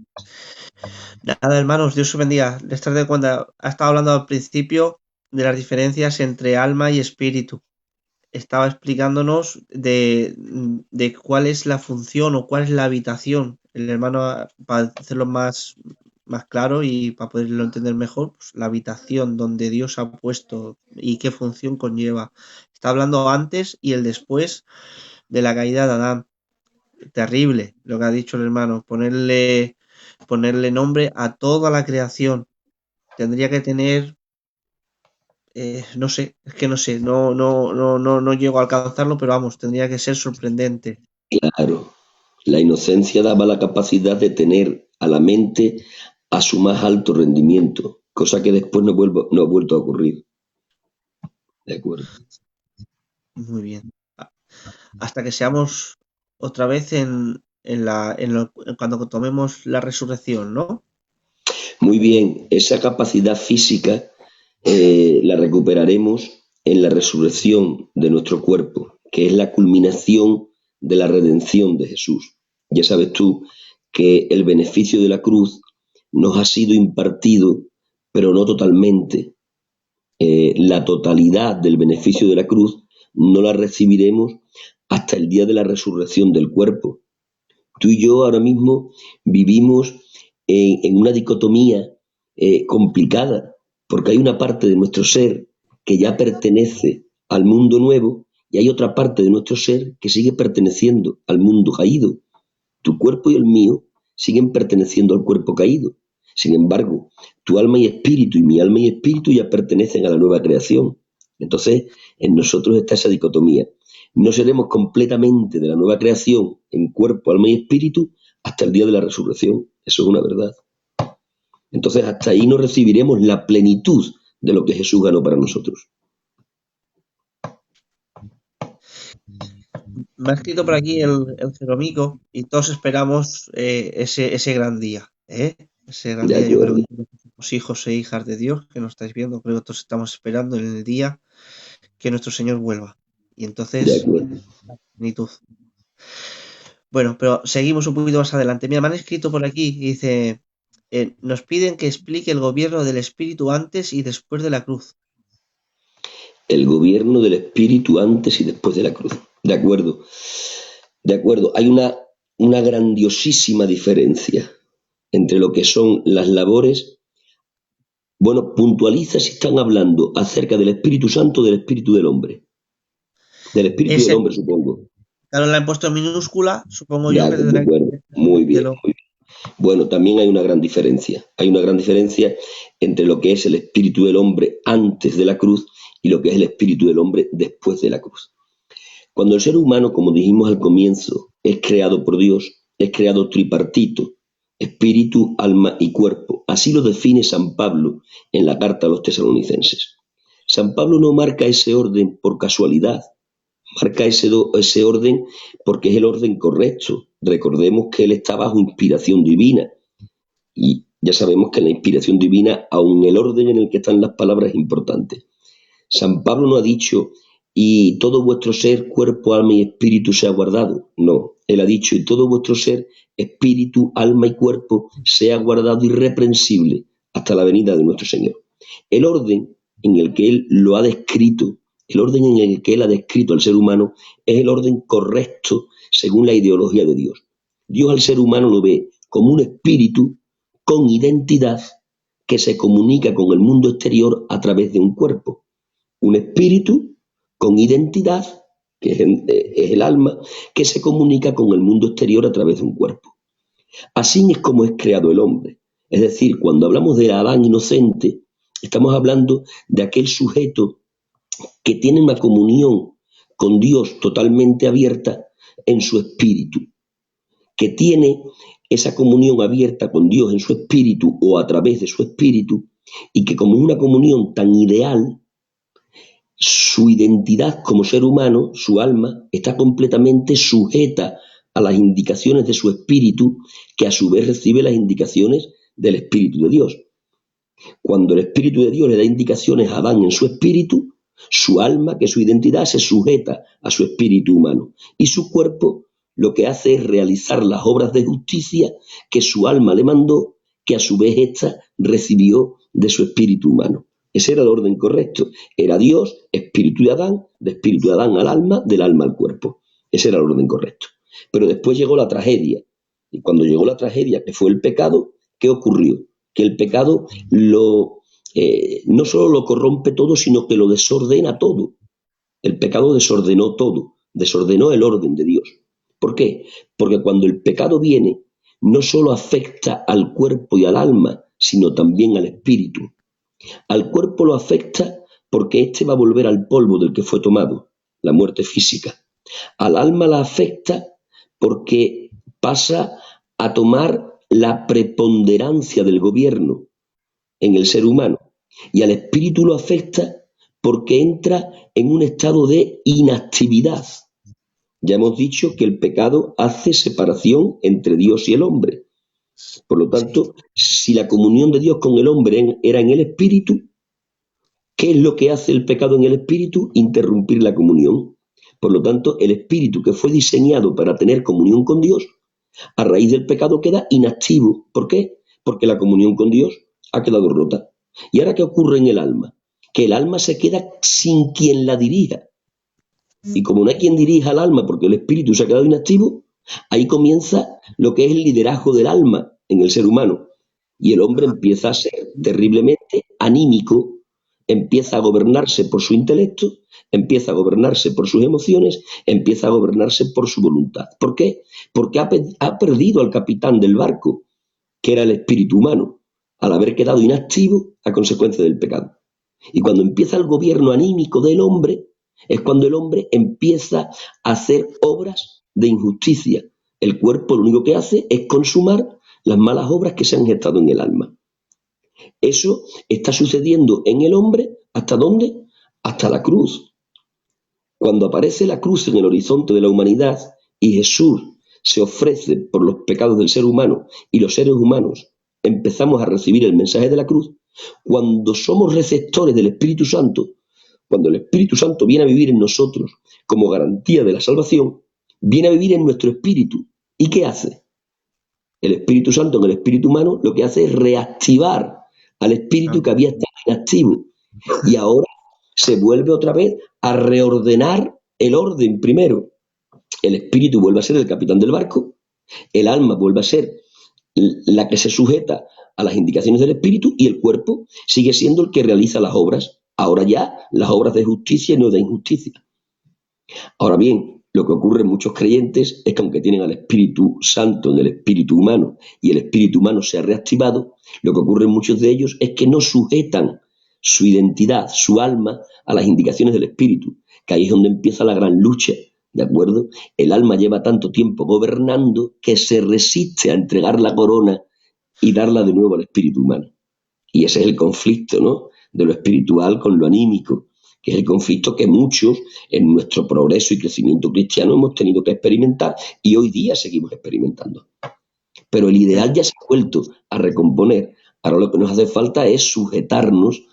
Nada, hermanos, Dios os bendiga. Les traigo cuenta, ha estado hablando al principio de las diferencias entre alma y espíritu. Estaba explicándonos de cuál es la función o cuál es la habitación. El hermano, para hacerlo más más claro y para poderlo entender mejor, pues, la habitación donde Dios ha puesto y qué función conlleva. Está hablando antes y el después de la caída de Adán. Terrible lo que ha dicho el hermano, ponerle nombre a toda la creación. Tendría que tener, no sé, es que no sé, no llego a alcanzarlo, pero vamos, tendría que ser sorprendente. Claro, la inocencia daba la capacidad de tener a la mente a su más alto rendimiento, cosa que después no ha vuelto a ocurrir. De acuerdo. Muy bien. Hasta que seamos otra vez cuando tomemos la resurrección, ¿no? Muy bien, esa capacidad física la recuperaremos en la resurrección de nuestro cuerpo, que es la culminación de la redención de Jesús. Ya sabes tú que el beneficio de la cruz nos ha sido impartido, pero no totalmente. La totalidad del beneficio de la cruz no la recibiremos hasta el día de la resurrección del cuerpo. Tú y yo ahora mismo vivimos en una dicotomía complicada, porque hay una parte de nuestro ser que ya pertenece al mundo nuevo y hay otra parte de nuestro ser que sigue perteneciendo al mundo caído. Tu cuerpo y el mío siguen perteneciendo al cuerpo caído. Sin embargo, tu alma y espíritu y mi alma y espíritu ya pertenecen a la nueva creación. Entonces, en nosotros está esa dicotomía. No seremos completamente de la nueva creación en cuerpo, alma y espíritu hasta el día de la resurrección. Eso es una verdad. Entonces, hasta ahí no recibiremos la plenitud de lo que Jesús ganó para nosotros. Me ha escrito por aquí el Jeromico y todos esperamos ese gran día, ¿eh? Ese gran De día, yo creo que acuerdo. todos somos hijos e hijas de Dios que nos estáis viendo, creo que todos estamos esperando en el día que nuestro Señor vuelva. Y De entonces, acuerdo. plenitud. Bueno, pero seguimos un poquito más adelante. Mira, me han escrito por aquí y dice, nos piden que explique el gobierno del Espíritu antes y después de la cruz. El gobierno del espíritu antes y después de la cruz. De acuerdo. De acuerdo. Hay una grandiosísima diferencia entre lo que son las labores. Bueno, puntualiza si están hablando acerca del Espíritu Santo o del Espíritu del hombre. Del Espíritu Es del el, hombre, supongo. claro, la han puesto en minúscula, supongo De yo que tendrá que acuerdo. ser Muy bien. de lo- Muy bien. Bueno, también hay una gran diferencia. Hay una gran diferencia entre lo que es el espíritu del hombre antes de la cruz y lo que es el espíritu del hombre después de la cruz. Cuando el ser humano, como dijimos al comienzo, es creado por Dios, es creado tripartito, espíritu, alma y cuerpo. Así lo define San Pablo en la carta a los tesalonicenses. San Pablo no marca ese orden por casualidad, marca ese orden porque es el orden correcto. Recordemos que él está bajo inspiración divina y ya sabemos que en la inspiración divina, aun el orden en el que están las palabras es importante. San Pablo no ha dicho y todo vuestro ser, cuerpo, alma y espíritu sea guardado. No, él ha dicho y todo vuestro ser, espíritu, alma y cuerpo sea guardado irreprensible hasta la venida de nuestro Señor. El orden en el que él lo ha descrito, el orden en el que él ha descrito al ser humano es el orden correcto según la ideología de Dios. Dios al ser humano lo ve como un espíritu con identidad que se comunica con el mundo exterior a través de un cuerpo. Un espíritu con identidad, que es el alma, que se comunica con el mundo exterior a través de un cuerpo. Así es como es creado el hombre. Es decir, cuando hablamos del Adán inocente, estamos hablando de aquel sujeto que tiene una comunión con Dios totalmente abierta en su espíritu, que tiene esa comunión abierta con Dios en su espíritu o a través de su espíritu, y que como una comunión tan ideal, su identidad como ser humano, su alma, está completamente sujeta a las indicaciones de su espíritu, que a su vez recibe las indicaciones del Espíritu de Dios. Cuando el Espíritu de Dios le da indicaciones a Adán en su espíritu, su alma, que es su identidad, se sujeta a su espíritu humano. Y su cuerpo lo que hace es realizar las obras de justicia que su alma le mandó, que a su vez ésta recibió de su espíritu humano. Ese era el orden correcto. Era Dios, espíritu de Adán al alma, del alma al cuerpo. Ese era el orden correcto. Pero después llegó la tragedia. Y cuando llegó la tragedia, que fue el pecado, ¿qué ocurrió? que el pecado no solo lo corrompe todo, sino que lo desordena todo. El pecado desordenó todo, desordenó el orden de Dios. ¿Por qué? Porque cuando el pecado viene, no solo afecta al cuerpo y al alma, sino también al espíritu. Al cuerpo lo afecta porque éste va a volver al polvo del que fue tomado, la muerte física. Al alma la afecta porque pasa a tomar la preponderancia del gobierno en el ser humano. Y al espíritu lo afecta porque entra en un estado de inactividad. Ya hemos dicho que el pecado hace separación entre Dios y el hombre. Por lo tanto, si la comunión de Dios con el hombre era en el espíritu, ¿qué es lo que hace el pecado en el espíritu? Interrumpir la comunión. Por lo tanto, el espíritu que fue diseñado para tener comunión con Dios, a raíz del pecado queda inactivo. ¿Por qué? Porque la comunión con Dios ha quedado rota. ¿Y ahora qué ocurre en el alma? Que el alma se queda sin quien la dirija. Y como no hay quien dirija al alma porque el espíritu se ha quedado inactivo, ahí comienza lo que es el liderazgo del alma en el ser humano. Y el hombre empieza a ser terriblemente anímico, empieza a gobernarse por su intelecto, empieza a gobernarse por sus emociones, empieza a gobernarse por su voluntad. ¿Por qué? Porque ha perdido al capitán del barco, que era el espíritu humano, al haber quedado inactivo a consecuencia del pecado. Y cuando empieza el gobierno anímico del hombre, es cuando el hombre empieza a hacer obras de injusticia. El cuerpo lo único que hace es consumar las malas obras que se han gestado en el alma. Eso está sucediendo en el hombre, ¿hasta dónde? Hasta la cruz. Cuando aparece la cruz en el horizonte de la humanidad y Jesús se ofrece por los pecados del ser humano y los seres humanos empezamos a recibir el mensaje de la cruz, cuando somos receptores del Espíritu Santo, cuando el Espíritu Santo viene a vivir en nosotros como garantía de la salvación, viene a vivir en nuestro espíritu. ¿Y qué hace? El Espíritu Santo en el espíritu humano lo que hace es reactivar al espíritu que había estado inactivo. Y ahora se vuelve otra vez a reordenar el orden primero. El espíritu vuelve a ser el capitán del barco, el alma vuelve a ser la que se sujeta a las indicaciones del espíritu y el cuerpo sigue siendo el que realiza las obras. Ahora ya las obras de justicia y no de injusticia. Ahora bien, lo que ocurre en muchos creyentes es que aunque tienen al Espíritu Santo en el espíritu humano y el espíritu humano se ha reactivado, lo que ocurre en muchos de ellos es que no sujetan su identidad, su alma, a las indicaciones del espíritu, que ahí es donde empieza la gran lucha, ¿de acuerdo? El alma lleva tanto tiempo gobernando que se resiste a entregar la corona y darla de nuevo al espíritu humano. Y ese es el conflicto, ¿no?, de lo espiritual con lo anímico, que es el conflicto que muchos en nuestro progreso y crecimiento cristiano hemos tenido que experimentar y hoy día seguimos experimentando. Pero el ideal ya se ha vuelto a recomponer. Ahora lo que nos hace falta es sujetarnos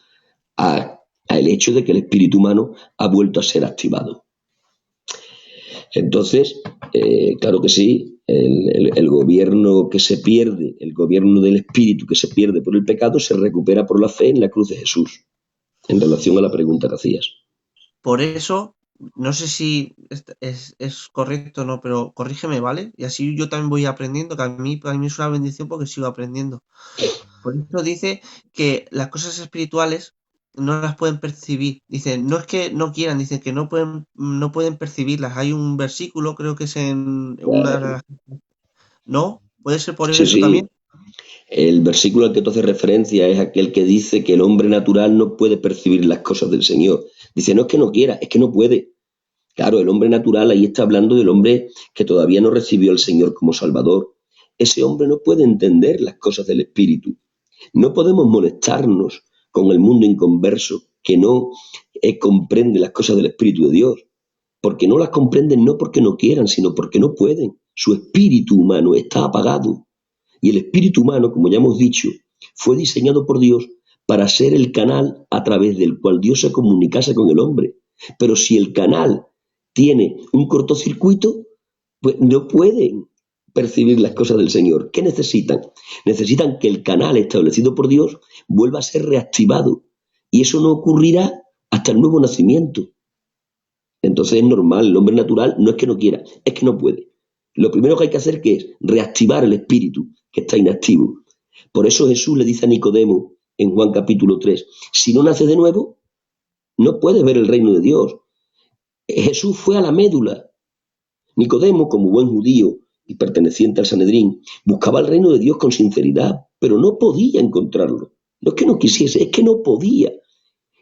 al hecho de que el espíritu humano ha vuelto a ser activado. Entonces, claro que sí, el gobierno que se pierde, el gobierno del espíritu que se pierde por el pecado, se recupera por la fe en la cruz de Jesús, en relación a la pregunta que hacías. Por eso, no sé si es correcto o no, pero corrígeme, ¿vale? Y así yo también voy aprendiendo, que para mí es una bendición porque sigo aprendiendo. Por eso dice que las cosas espirituales no las pueden percibir. Dice, no es que no quieran, dicen que no pueden percibirlas. Hay un versículo, creo que es en una de las... ¿No? ¿Puede ser por Sí, eso sí. también? El versículo al que tú haces referencia es aquel que dice que el hombre natural no puede percibir las cosas del Señor. Dice, no es que no quiera, es que no puede. Claro, el hombre natural, ahí está hablando del hombre que todavía no recibió al Señor como Salvador. Ese hombre no puede entender las cosas del Espíritu. No podemos molestarnos con el mundo inconverso que no comprende las cosas del Espíritu de Dios, porque no las comprenden no porque no quieran, sino porque no pueden. Su espíritu humano está apagado. Y el espíritu humano, como ya hemos dicho, fue diseñado por Dios para ser el canal a través del cual Dios se comunicase con el hombre. Pero si el canal tiene un cortocircuito, pues no pueden percibir las cosas del Señor. ¿Qué necesitan? Necesitan que el canal establecido por Dios vuelva a ser reactivado. Y eso no ocurrirá hasta el nuevo nacimiento. Entonces es normal, el hombre natural no es que no quiera, es que no puede. Lo primero que hay que hacer que es reactivar el espíritu que está inactivo, Por eso Jesús le dice a Nicodemo en Juan capítulo 3, si no naces de nuevo, no puedes ver el reino de Dios. Jesús fue a la médula. Nicodemo, como buen judío y perteneciente al Sanedrín, buscaba el reino de Dios con sinceridad, pero no podía encontrarlo. No es que no quisiese, es que no podía.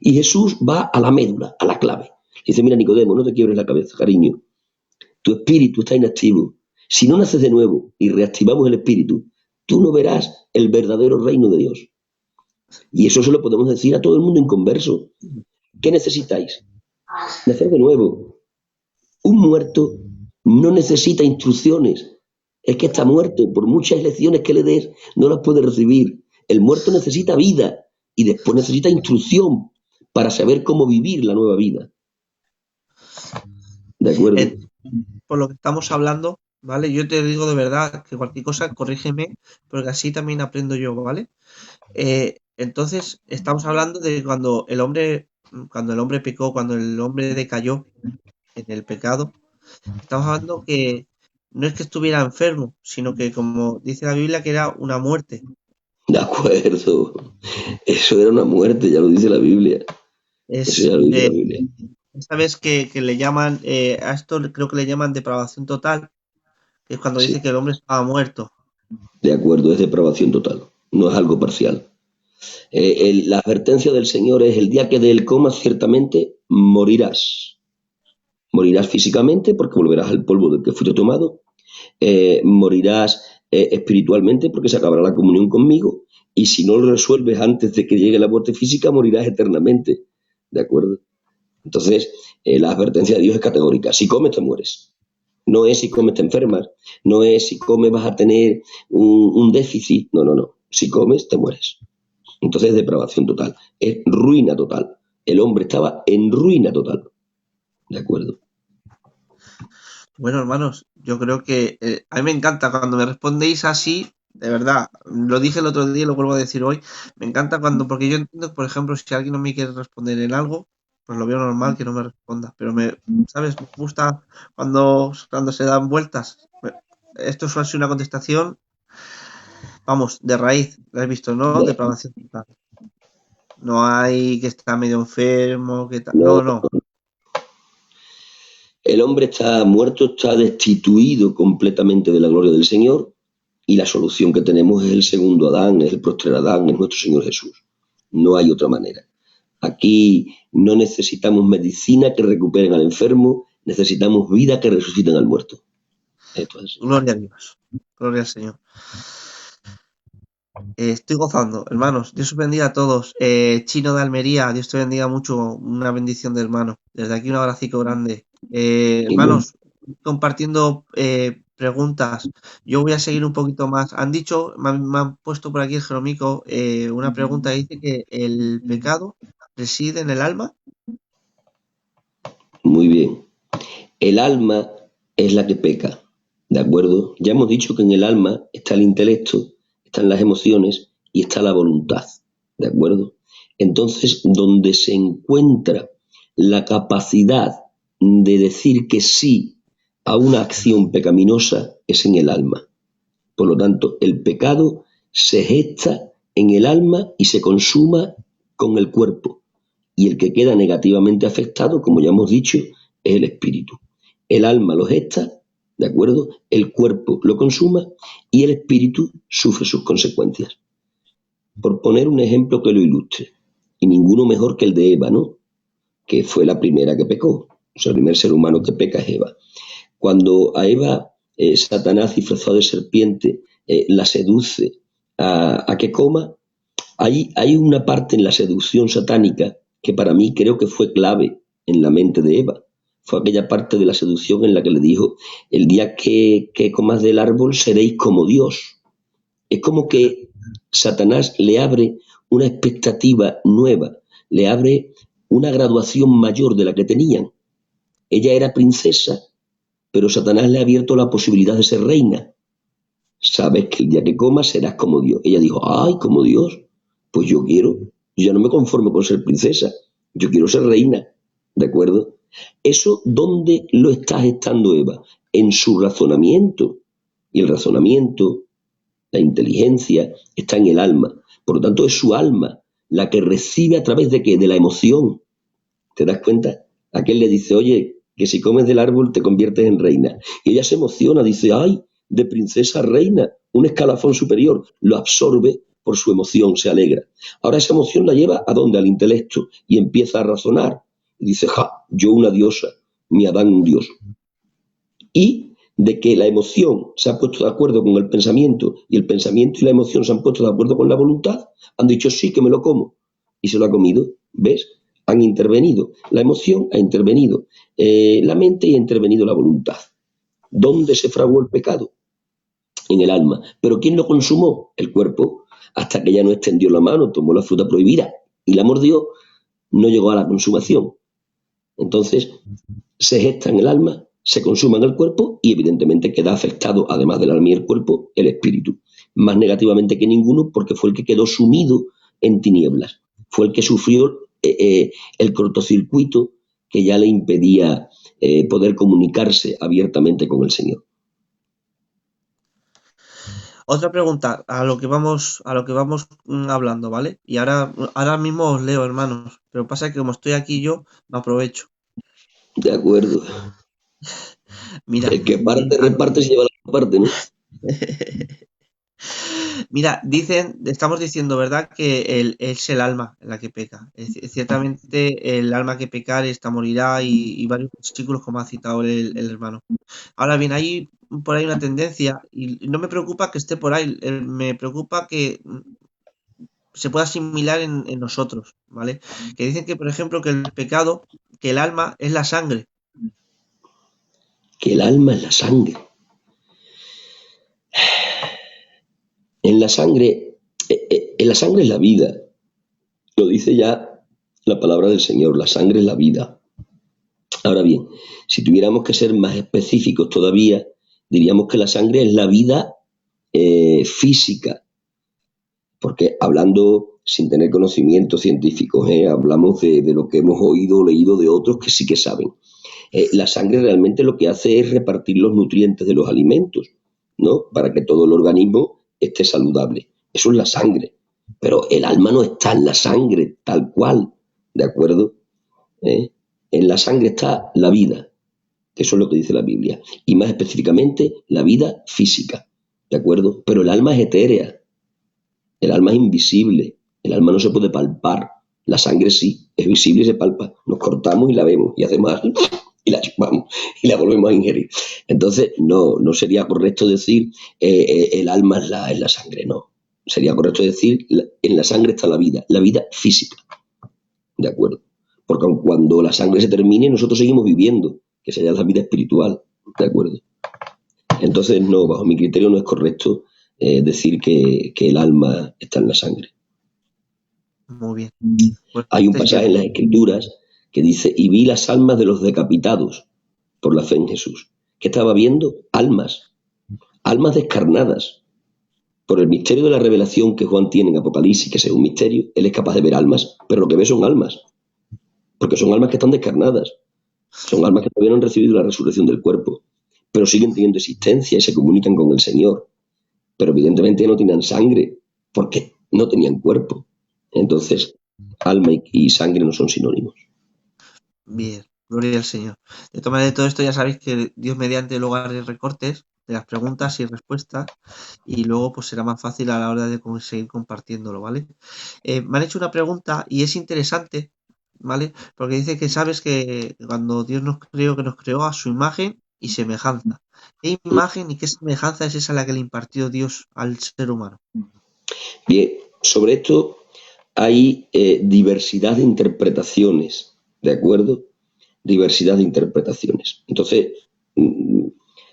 Y Jesús va a la médula, a la clave. Dice, mira Nicodemo, no te quiebres la cabeza, cariño. Tu espíritu está inactivo. Si no naces de nuevo y reactivamos el espíritu, tú no verás el verdadero reino de Dios. Y eso se lo podemos decir a todo el mundo inconverso. ¿Qué necesitáis? Nacer de nuevo. Un muerto no necesita instrucciones. Es que está muerto. Por muchas lecciones que le des, no las puede recibir. El muerto necesita vida y después necesita instrucción para saber cómo vivir la nueva vida. ¿De acuerdo? Por lo que estamos hablando, ¿vale? Yo te digo de verdad que cualquier cosa, corrígeme, porque así también aprendo yo, ¿vale? Entonces, estamos hablando de cuando el hombre pecó, cuando el hombre decayó en el pecado. Estamos hablando que no es que estuviera enfermo, sino que, como dice la Biblia, que era una muerte. De acuerdo. Eso era una muerte, ya lo dice la Biblia. Eso ya lo dice la Biblia. Sabes que le llaman, a esto creo que le llaman depravación total, que es cuando Sí. dice que el hombre estaba muerto. De acuerdo, es depravación total, no es algo parcial. La advertencia del Señor es: el día que de él comas, ciertamente morirás. Morirás físicamente porque volverás al polvo del que fuiste tomado. Morirás espiritualmente porque se acabará la comunión conmigo. Y si no lo resuelves antes de que llegue la muerte física, morirás eternamente. ¿De acuerdo? Entonces, la advertencia de Dios es categórica. Si comes, te mueres. No es si comes, te enfermas. No es si comes, vas a tener un déficit. No, no, no. Si comes, te mueres. Entonces es depravación total. Es ruina total. El hombre estaba en ruina total. ¿De acuerdo? Bueno, hermanos, yo creo que a mí me encanta cuando me respondéis así, de verdad. Lo dije el otro día y lo vuelvo a decir hoy. Me encanta porque yo entiendo, por ejemplo, si alguien no me quiere responder en algo, pues lo veo normal que no me responda. Pero ¿sabes? Me gusta cuando se dan vueltas. Esto es así una contestación, vamos, de raíz. Lo has visto, ¿no? Depravación total. No hay que está medio enfermo, que tal. No. No. El hombre está muerto, está destituido completamente de la gloria del Señor, y la solución que tenemos es el segundo Adán, es el postrer Adán, es nuestro Señor Jesús. No hay otra manera. Aquí no necesitamos medicina que recuperen al enfermo, necesitamos vida que resuciten al muerto. Esto es. Gloria a Dios. Gloria al Señor. Estoy gozando, hermanos. Dios os bendiga a todos. Chino de Almería, Dios te bendiga mucho. Una bendición de hermano. Desde aquí un abracico grande. Hermanos, compartiendo preguntas. Yo voy a seguir un poquito más. Me han puesto por aquí el Jeromico una pregunta. Dice que el pecado reside en el alma. Muy bien. El alma es la que peca, ¿de acuerdo? Ya hemos dicho que en el alma está el intelecto, están las emociones y está la voluntad, ¿de acuerdo? Entonces, donde se encuentra la capacidad de decir que sí a una acción pecaminosa es en el alma. Por lo tanto, el pecado se gesta en el alma y se consuma con el cuerpo. Y el que queda negativamente afectado, como ya hemos dicho, es el espíritu. El alma lo gesta, ¿de acuerdo? El cuerpo lo consuma y el espíritu sufre sus consecuencias. Por poner un ejemplo que lo ilustre, y ninguno mejor que el de Eva, ¿no? Que fue la primera que pecó. O sea, el primer ser humano que peca es Eva. Cuando a Eva Satanás, disfrazado de serpiente, la seduce a que coma, hay una parte en la seducción satánica que para mí creo que fue clave en la mente de Eva. Fue aquella parte de la seducción en la que le dijo: el día que comas del árbol seréis como Dios. Es como que Satanás le abre una expectativa nueva, le abre una graduación mayor de la que tenían. Ella era princesa, pero Satanás le ha abierto la posibilidad de ser reina. Sabes que el día que comas serás como Dios. Ella dijo: ¡ay, como Dios! Pues yo ya no me conformo con ser princesa, yo quiero ser reina, ¿de acuerdo? ¿Eso dónde lo está gestando Eva? En su razonamiento. Y el razonamiento la inteligencia, está en el alma. Por lo tanto, es su alma la que recibe a través de ¿qué? De la emoción. ¿Te das cuenta? Aquel le dice, oye, que si comes del árbol te conviertes en reina. Y ella se emociona, dice, ay, de princesa a reina, un escalafón superior. Lo absorbe por su emoción, se alegra. Ahora esa emoción la lleva ¿a dónde? Al intelecto y empieza a razonar. Y dice, ja, yo una diosa, mi Adán un dios. Y de que la emoción se ha puesto de acuerdo con el pensamiento y el pensamiento y la emoción se han puesto de acuerdo con la voluntad, han dicho sí que me lo como y se lo ha comido, ¿ves? Han intervenido, la emoción ha intervenido, la mente y ha intervenido la voluntad. ¿Dónde se fraguó el pecado? En el alma. ¿Pero quién lo consumó? El cuerpo. Hasta que ya no extendió la mano, tomó la fruta prohibida y la mordió, no llegó a la consumación. Entonces, se gesta en el alma, se consuma en el cuerpo y evidentemente queda afectado, además del alma y el cuerpo, el espíritu. Más negativamente que ninguno porque fue el que quedó sumido en tinieblas. Fue el que sufrió el cortocircuito que ya le impedía poder comunicarse abiertamente con el Señor. Otra pregunta, a lo que vamos hablando, ¿vale? Y ahora mismo os leo, hermanos, pero pasa que como estoy aquí yo, me aprovecho. De acuerdo. Mira, El que parte, reparte, se lleva la parte, ¿no? Mira, estamos diciendo, ¿verdad? Que es el alma la que peca. Ciertamente el alma que pecar, esta morirá y varios versículos como ha citado el hermano. Ahora bien, hay por ahí una tendencia y no me preocupa que esté por ahí, me preocupa que se pueda asimilar en nosotros, ¿vale? Que dicen que, por ejemplo, que el pecado, que el alma es la sangre. Que el alma es la sangre. En la sangre es la vida. Lo dice ya la palabra del Señor, la sangre es la vida. Ahora bien, si tuviéramos que ser más específicos todavía, diríamos que la sangre es la vida física, porque hablando sin tener conocimientos científicos, hablamos de lo que hemos oído o leído de otros que sí que saben. La sangre realmente lo que hace es repartir los nutrientes de los alimentos, ¿no? Para que todo el organismo esté saludable. Eso es la sangre. Pero el alma no está en la sangre tal cual, ¿de acuerdo? En la sangre está la vida, que eso es lo que dice la Biblia. Y más específicamente, la vida física, ¿de acuerdo? Pero el alma es etérea, el alma es invisible, el alma no se puede palpar. La sangre sí, es visible y se palpa. Nos cortamos y la vemos y además y la chupamos y la volvemos a ingerir. Entonces, no sería correcto decir el alma es la sangre, no. Sería correcto decir en la sangre está la vida física. ¿De acuerdo? Porque aun cuando la sangre se termine, nosotros seguimos viviendo, que sería la vida espiritual. ¿De acuerdo? Entonces, no, bajo mi criterio no es correcto decir que el alma está en la sangre. Muy bien. Pues hay un pasaje en las Escrituras que dice, y vi las almas de los decapitados por la fe en Jesús. ¿Qué estaba viendo? Almas descarnadas. Por el misterio de la revelación que Juan tiene en Apocalipsis, que es un misterio, él es capaz de ver almas, pero lo que ve son almas. Porque son almas que están descarnadas. Son almas que todavía no han recibido la resurrección del cuerpo, pero siguen teniendo existencia y se comunican con el Señor. Pero evidentemente no tenían sangre, porque no tenían cuerpo. Entonces, alma y sangre no son sinónimos. Bien, gloria al Señor. De todas maneras, de todo esto ya sabéis que Dios mediante luego haré recortes de las preguntas y respuestas y luego pues será más fácil a la hora de seguir compartiéndolo, ¿vale? Me han hecho una pregunta y es interesante, ¿vale? Porque dice que sabes que cuando Dios nos creó a su imagen y semejanza. ¿Qué imagen y qué semejanza es esa la que le impartió Dios al ser humano? Bien, sobre esto hay diversidad de interpretaciones, ¿de acuerdo? Diversidad de interpretaciones. Entonces,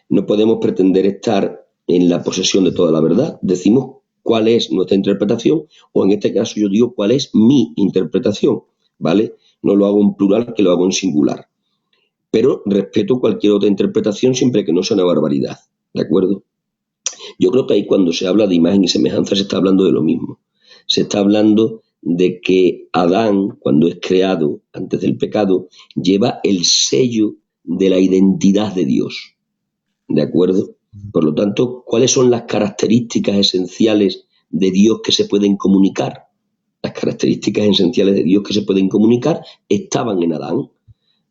no podemos pretender estar en la posesión de toda la verdad. Decimos cuál es nuestra interpretación, o en este caso yo digo cuál es mi interpretación, ¿vale? No lo hago en plural, que lo hago en singular. Pero respeto cualquier otra interpretación siempre que no sea una barbaridad, ¿de acuerdo? Yo creo que ahí cuando se habla de imagen y semejanza se está hablando de lo mismo. Se está hablando de que Adán, cuando es creado antes del pecado, lleva el sello de la identidad de Dios. ¿De acuerdo? Por lo tanto, ¿cuáles son las características esenciales de Dios que se pueden comunicar? Las características esenciales de Dios que se pueden comunicar estaban en Adán.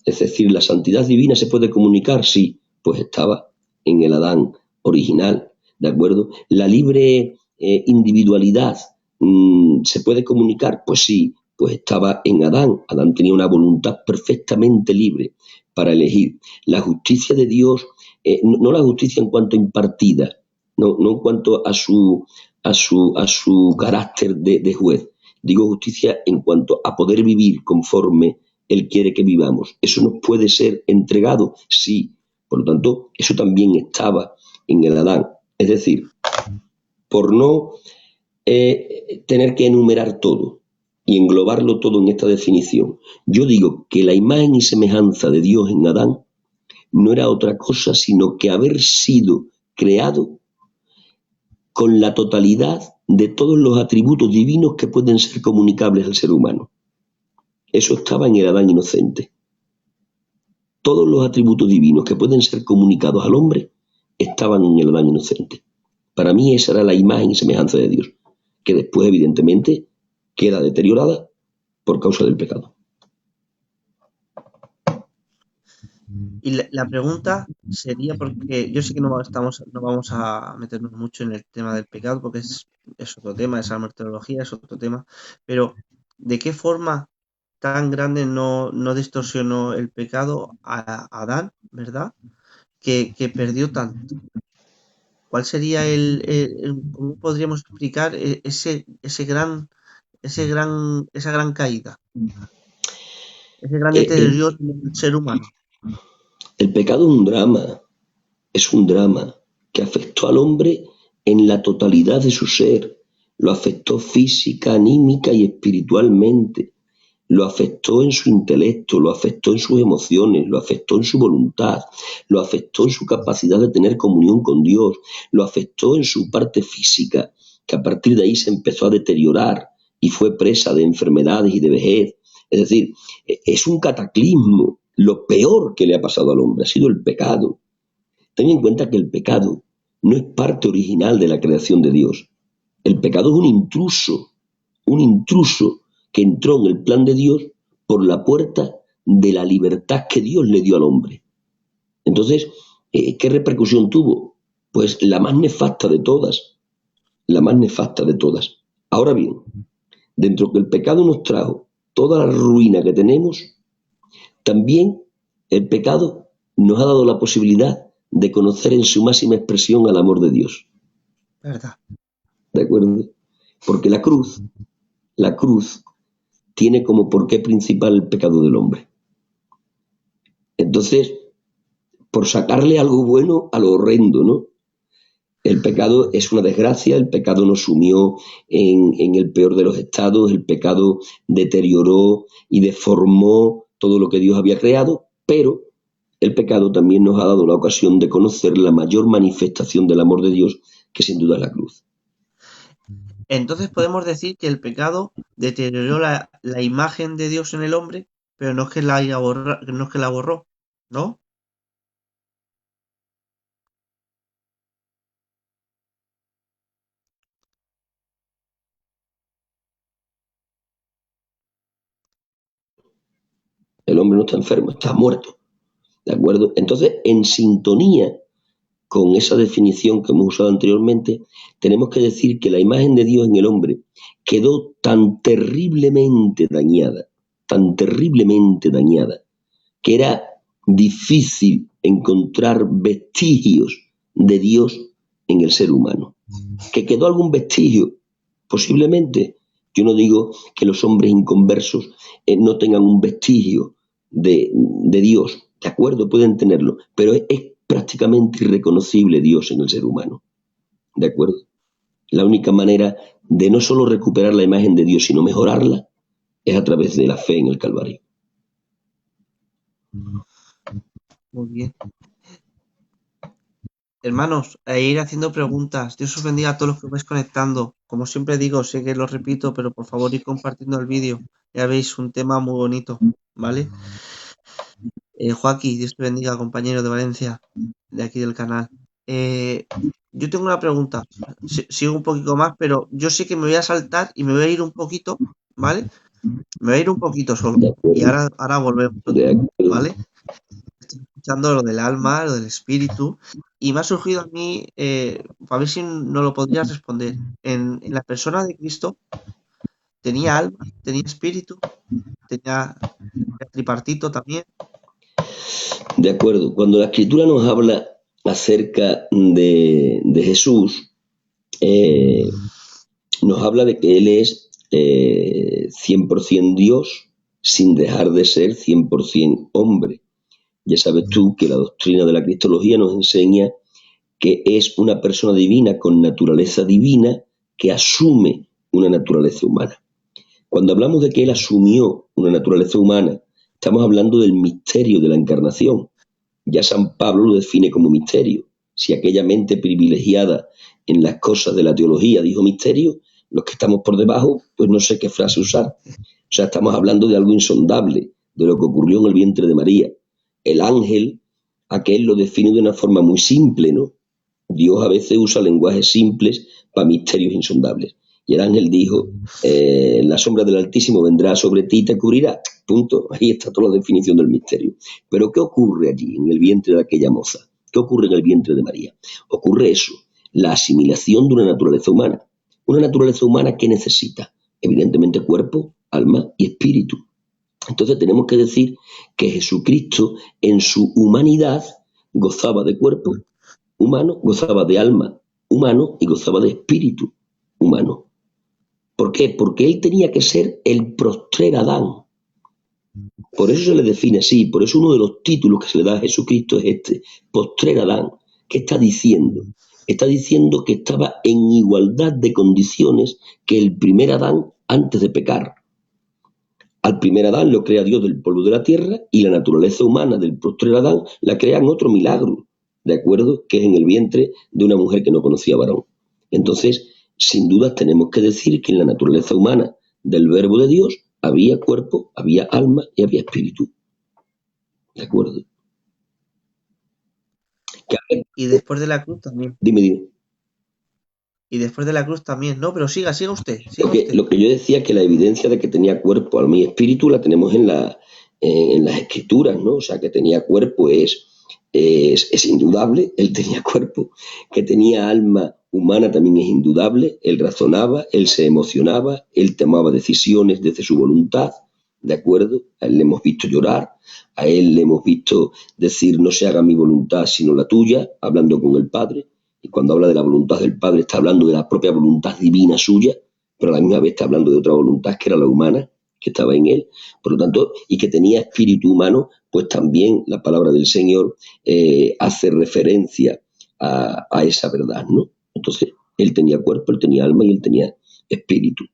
Es decir, ¿la santidad divina se puede comunicar? Sí, pues estaba en el Adán original, ¿de acuerdo? ¿La libre individualidad se puede comunicar? Pues sí, pues estaba en Adán. Adán tenía una voluntad perfectamente libre para elegir. La justicia de Dios, no la justicia en cuanto impartida, no en cuanto a su carácter de juez. Digo justicia en cuanto a poder vivir conforme Él quiere que vivamos. ¿Eso nos puede ser entregado? Sí. Por lo tanto, eso también estaba en el Adán. Es decir, por no tener que enumerar todo y englobarlo todo en esta definición, yo digo que la imagen y semejanza de Dios en Adán no era otra cosa sino que haber sido creado con la totalidad de todos los atributos divinos que pueden ser comunicables al ser humano. Eso estaba en el Adán inocente. Todos los atributos divinos que pueden ser comunicados al hombre estaban en el Adán inocente. Para mí esa era la imagen y semejanza de Dios, que después evidentemente queda deteriorada por causa del pecado. Y la pregunta sería, porque yo sé que no vamos a meternos mucho en el tema del pecado, porque es otro tema, esa martirología es otro tema, pero ¿de qué forma tan grande no distorsionó el pecado a Adán, ¿verdad? Que perdió tanto. ¿Cuál sería cómo podríamos explicar esa gran caída, ese gran El, deterioro del ser humano? el pecado es un drama que afectó al hombre en la totalidad de su ser. Lo afectó física, anímica y espiritualmente. Lo afectó en su intelecto, lo afectó en sus emociones, lo afectó en su voluntad, lo afectó en su capacidad de tener comunión con Dios, lo afectó en su parte física, que a partir de ahí se empezó a deteriorar y fue presa de enfermedades y de vejez. Es decir, es un cataclismo. Lo peor que le ha pasado al hombre ha sido el pecado. Ten en cuenta que el pecado no es parte original de la creación de Dios. El pecado es un intruso que entró en el plan de Dios por la puerta de la libertad que Dios le dio al hombre. Entonces, ¿qué repercusión tuvo? Pues la más nefasta de todas, la más nefasta de todas. Ahora bien, dentro que el pecado nos trajo toda la ruina que tenemos, también el pecado nos ha dado la posibilidad de conocer en su máxima expresión al amor de Dios. ¿Verdad? ¿De acuerdo? Porque la cruz tiene como porqué principal el pecado del hombre. Entonces, por sacarle algo bueno a lo horrendo, ¿no? El pecado es una desgracia, el pecado nos sumió en el peor de los estados, el pecado deterioró y deformó todo lo que Dios había creado, pero el pecado también nos ha dado la ocasión de conocer la mayor manifestación del amor de Dios, que sin duda es la cruz. Entonces podemos decir que el pecado deterioró la imagen de Dios en el hombre, pero no es que no es que la borró, ¿no? El hombre no está enfermo, está muerto. ¿De acuerdo? Entonces, en sintonía con esa definición que hemos usado anteriormente, tenemos que decir que la imagen de Dios en el hombre quedó tan terriblemente dañada, que era difícil encontrar vestigios de Dios en el ser humano. ¿Que quedó algún vestigio? Posiblemente. Yo no digo que los hombres inconversos no tengan un vestigio de Dios, de acuerdo, pueden tenerlo, pero es prácticamente irreconocible Dios en el ser humano, de acuerdo. La única manera de no solo recuperar la imagen de Dios, sino mejorarla, es a través de la fe en el Calvario. Muy bien. Hermanos, a ir haciendo preguntas. Dios os bendiga a todos los que os vais conectando. Como siempre digo, sé que lo repito, pero por favor ir compartiendo el vídeo. Ya veis, un tema muy bonito, ¿vale? Joaquín, Dios te bendiga, compañero de Valencia, de aquí del canal. Eh, yo tengo una pregunta. Sigo un poquito más, pero yo sé que me voy a saltar y me voy a ir un poquito, ¿vale? Me voy a ir un poquito solo. De Y acuerdo, ahora volvemos, de acuerdo. ¿vale? Estoy escuchando lo del alma, lo del espíritu, y me ha surgido a mí, a ver si no lo podrías responder. En la persona de Cristo, ¿tenía alma? ¿Tenía espíritu? ¿Tenía tripartito también? De acuerdo. Cuando la escritura nos habla acerca de Jesús, eh, nos habla de que Él es 100% Dios sin dejar de ser 100% hombre. Ya sabes tú que la doctrina de la cristología nos enseña que es una persona divina con naturaleza divina que asume una naturaleza humana. Cuando hablamos de que Él asumió una naturaleza humana, estamos hablando del misterio de la encarnación. Ya San Pablo lo define como misterio. Si aquella mente privilegiada en las cosas de la teología dijo misterio, los que estamos por debajo, pues no sé qué frase usar. O sea, estamos hablando de algo insondable, de lo que ocurrió en el vientre de María. El ángel, aquel lo define de una forma muy simple, ¿no? Dios a veces usa lenguajes simples para misterios insondables. Y el ángel dijo, la sombra del Altísimo vendrá sobre ti y te cubrirá. Punto. Ahí está toda la definición del misterio. Pero ¿qué ocurre allí, en el vientre de aquella moza? ¿Qué ocurre en el vientre de María? Ocurre eso, la asimilación de una naturaleza humana. Una naturaleza humana que necesita, evidentemente, cuerpo, alma y espíritu. Entonces tenemos que decir que Jesucristo en su humanidad gozaba de cuerpo humano, gozaba de alma humano y gozaba de espíritu humano. ¿Por qué? Porque él tenía que ser el postrer Adán. Por eso se le define así, por eso uno de los títulos que se le da a Jesucristo es este, postrer Adán. ¿Qué está diciendo? Está diciendo que estaba en igualdad de condiciones que el primer Adán antes de pecar. Al primer Adán lo crea Dios del polvo de la tierra y la naturaleza humana del postrer Adán la crea en otro milagro, ¿de acuerdo? Que es en el vientre de una mujer que no conocía varón. Entonces, sin duda tenemos que decir que en la naturaleza humana del verbo de Dios había cuerpo, había alma y había espíritu. ¿De acuerdo? Y después de la cruz también. Dime. Y después de la cruz también. No, pero siga usted. Lo que yo decía es que la evidencia de que tenía cuerpo, alma y espíritu la tenemos en las escrituras, ¿no? O sea, que tenía cuerpo es indudable, él tenía cuerpo, que tenía alma humana también es indudable, él razonaba, él se emocionaba, él tomaba decisiones desde su voluntad, ¿de acuerdo? A él le hemos visto llorar, a él le hemos visto decir no se haga mi voluntad sino la tuya, hablando con el Padre, y cuando habla de la voluntad del Padre está hablando de la propia voluntad divina suya, pero a la misma vez está hablando de otra voluntad que era la humana, que estaba en él, por lo tanto, y que tenía espíritu humano, pues también la palabra del Señor hace referencia a esa verdad, ¿no? Entonces, él tenía cuerpo, él tenía alma y él tenía espíritu.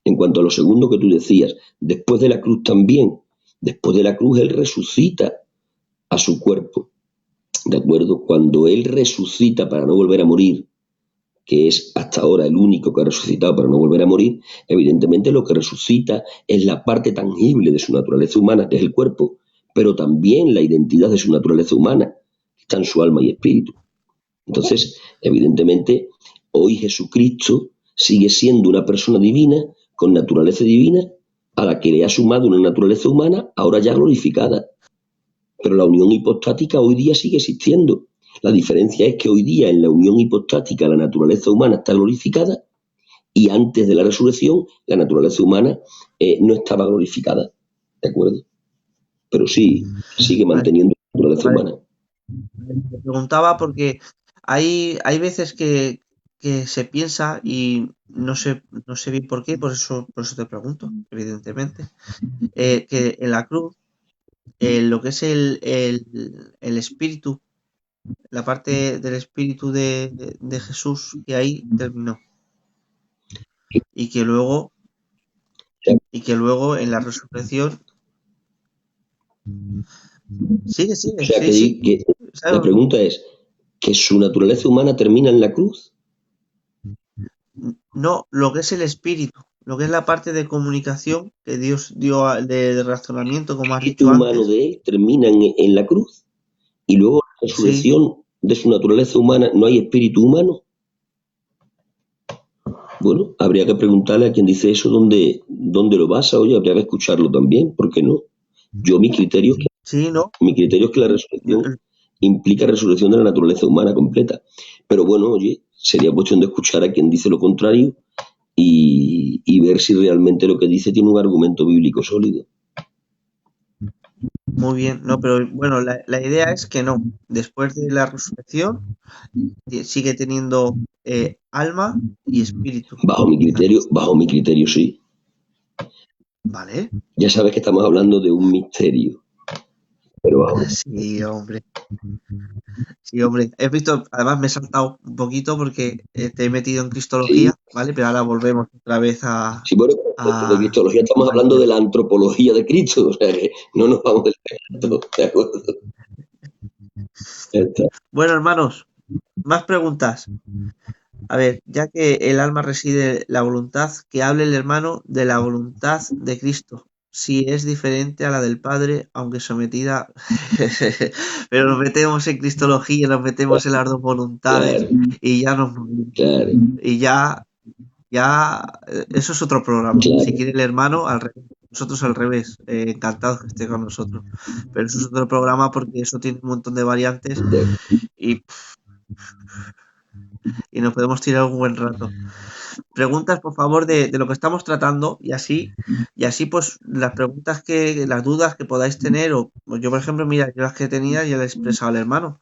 En cuanto a lo segundo que tú decías, después de la cruz también, después de la cruz él resucita a su cuerpo, ¿de acuerdo? Cuando él resucita para no volver a morir, que es hasta ahora el único que ha resucitado para no volver a morir, evidentemente lo que resucita es la parte tangible de su naturaleza humana, que es el cuerpo, pero también la identidad de su naturaleza humana, que está en su alma y espíritu. Entonces, evidentemente, hoy Jesucristo sigue siendo una persona divina, con naturaleza divina, a la que le ha sumado una naturaleza humana, ahora ya glorificada. Pero la unión hipostática hoy día sigue existiendo. La diferencia es que hoy día en la unión hipostática la naturaleza humana está glorificada y antes de la resurrección la naturaleza humana no estaba glorificada, ¿de acuerdo? Pero sí, sigue manteniendo la naturaleza humana. Me preguntaba porque hay veces que se piensa y no sé bien por qué, por eso te pregunto, evidentemente, que en la cruz lo que es el espíritu, la parte del espíritu de Jesús, que ahí terminó. Y que luego en la resurrección sigue, O sea, que la pregunta es, ¿que su naturaleza humana termina en la cruz? No, lo que es el espíritu, lo que es la parte de comunicación que Dios dio de razonamiento, como has dicho El humano antes. de él termina en la cruz y luego la resurrección de su naturaleza humana no hay espíritu humano? Bueno, habría que preguntarle a quien dice eso dónde lo basa. Oye, habría que escucharlo también, ¿por qué no? Mi criterio Sí, ¿no? es que la resurrección implica resurrección de la naturaleza humana completa. Pero bueno, oye, sería cuestión de escuchar a quien dice lo contrario y ver si realmente lo que dice tiene un argumento bíblico sólido. Muy bien, no, pero bueno, la idea es que no. Después de la resurrección sigue teniendo alma y espíritu. Bajo mi criterio sí. ¿Vale? Ya sabes que estamos hablando de un misterio. Pero bajo. Sí, hombre. Sí, hombre. He visto, además me he saltado un poquito porque te he metido en cristología, Sí, ¿vale? Pero ahora volvemos otra vez a... sí, bueno, de cristología estamos hablando de la antropología de Cristo, o sea que no nos vamos del teatro, ¿de acuerdo? Ya está. Bueno, hermanos, más preguntas. A ver, ya que el alma reside la voluntad, que hable el hermano de la voluntad de Cristo, si es diferente a la del Padre, aunque sometida. Pero nos metemos en cristología, nos metemos en las dos voluntades Claro, y ya nos. claro, Y eso es otro programa. Si claro. quiere el hermano, al revés. Nosotros al revés, encantados que esté con nosotros. Pero eso es otro programa porque eso tiene un montón de variantes y, y nos podemos tirar un buen rato. Preguntas, por favor, de lo que estamos tratando y así pues las las dudas que podáis tener, o pues yo por ejemplo, mira, yo las que tenía ya las he expresado al hermano.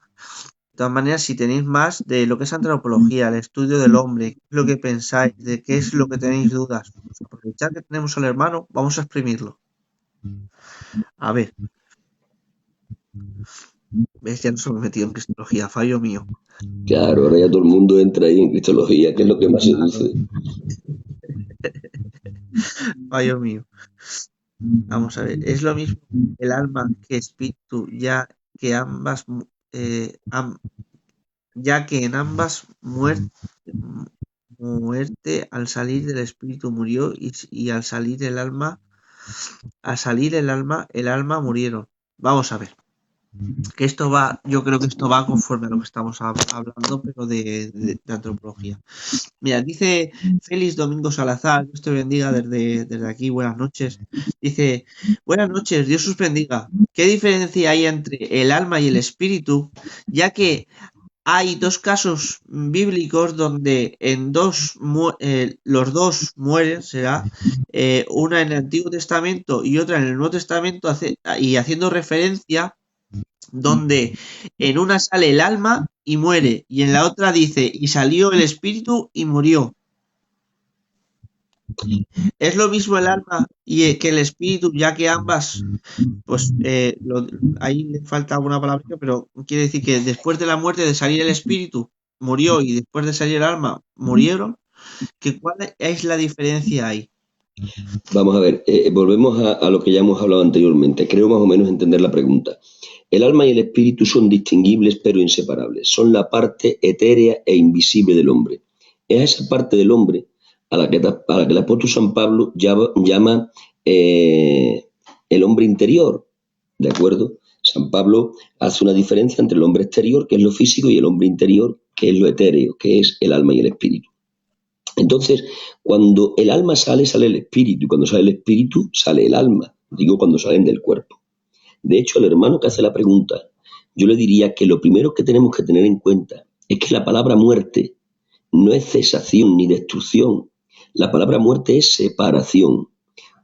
De todas maneras, si tenéis más de lo que es antropología, el estudio del hombre, qué es lo que pensáis, de qué es lo que tenéis dudas, pues aprovechad que tenemos al hermano, vamos a exprimirlo. A ver, ves, ya no se me he metido en cristología, fallo mío. Claro, ahora ya todo el mundo entra ahí en cristología, que es lo que más seduce. Fallo mío. Vamos a ver, es lo mismo el alma que espíritu, ya que ambas ya que en ambas muerte al salir del espíritu murió y al salir el alma murieron. Vamos a ver, que esto va, yo creo que esto va conforme a lo que estamos hablando, pero de antropología. Mira, dice Félix Domingo Salazar, Dios te bendiga desde aquí, buenas noches. Dice, buenas noches, Dios os bendiga. ¿Qué diferencia hay entre el alma y el espíritu? Ya que hay dos casos bíblicos donde los dos mueren, será una en el Antiguo Testamento y otra en el Nuevo Testamento, y haciendo referencia donde en una sale el alma y muere, y en la otra dice, y salió el espíritu y murió. Es lo mismo el alma que el espíritu, ya que ambas, pues ahí le falta alguna palabra, pero quiere decir que después de la muerte de salir el espíritu, murió, y después de salir el alma, murieron. ¿Cuál es la diferencia ahí? Vamos a ver, volvemos a lo que ya hemos hablado anteriormente. Creo más o menos entender la pregunta. El alma y el espíritu son distinguibles pero inseparables. Son la parte etérea e invisible del hombre. Es a esa parte del hombre a la que el apóstol San Pablo llama el hombre interior. ¿De acuerdo? San Pablo hace una diferencia entre el hombre exterior, que es lo físico, y el hombre interior, que es lo etéreo, que es el alma y el espíritu. Entonces, cuando el alma sale, sale el espíritu, y cuando sale el espíritu, sale el alma. Digo, cuando salen del cuerpo. De hecho, al hermano que hace la pregunta, yo le diría que lo primero que tenemos que tener en cuenta es que la palabra muerte no es cesación ni destrucción. La palabra muerte es separación.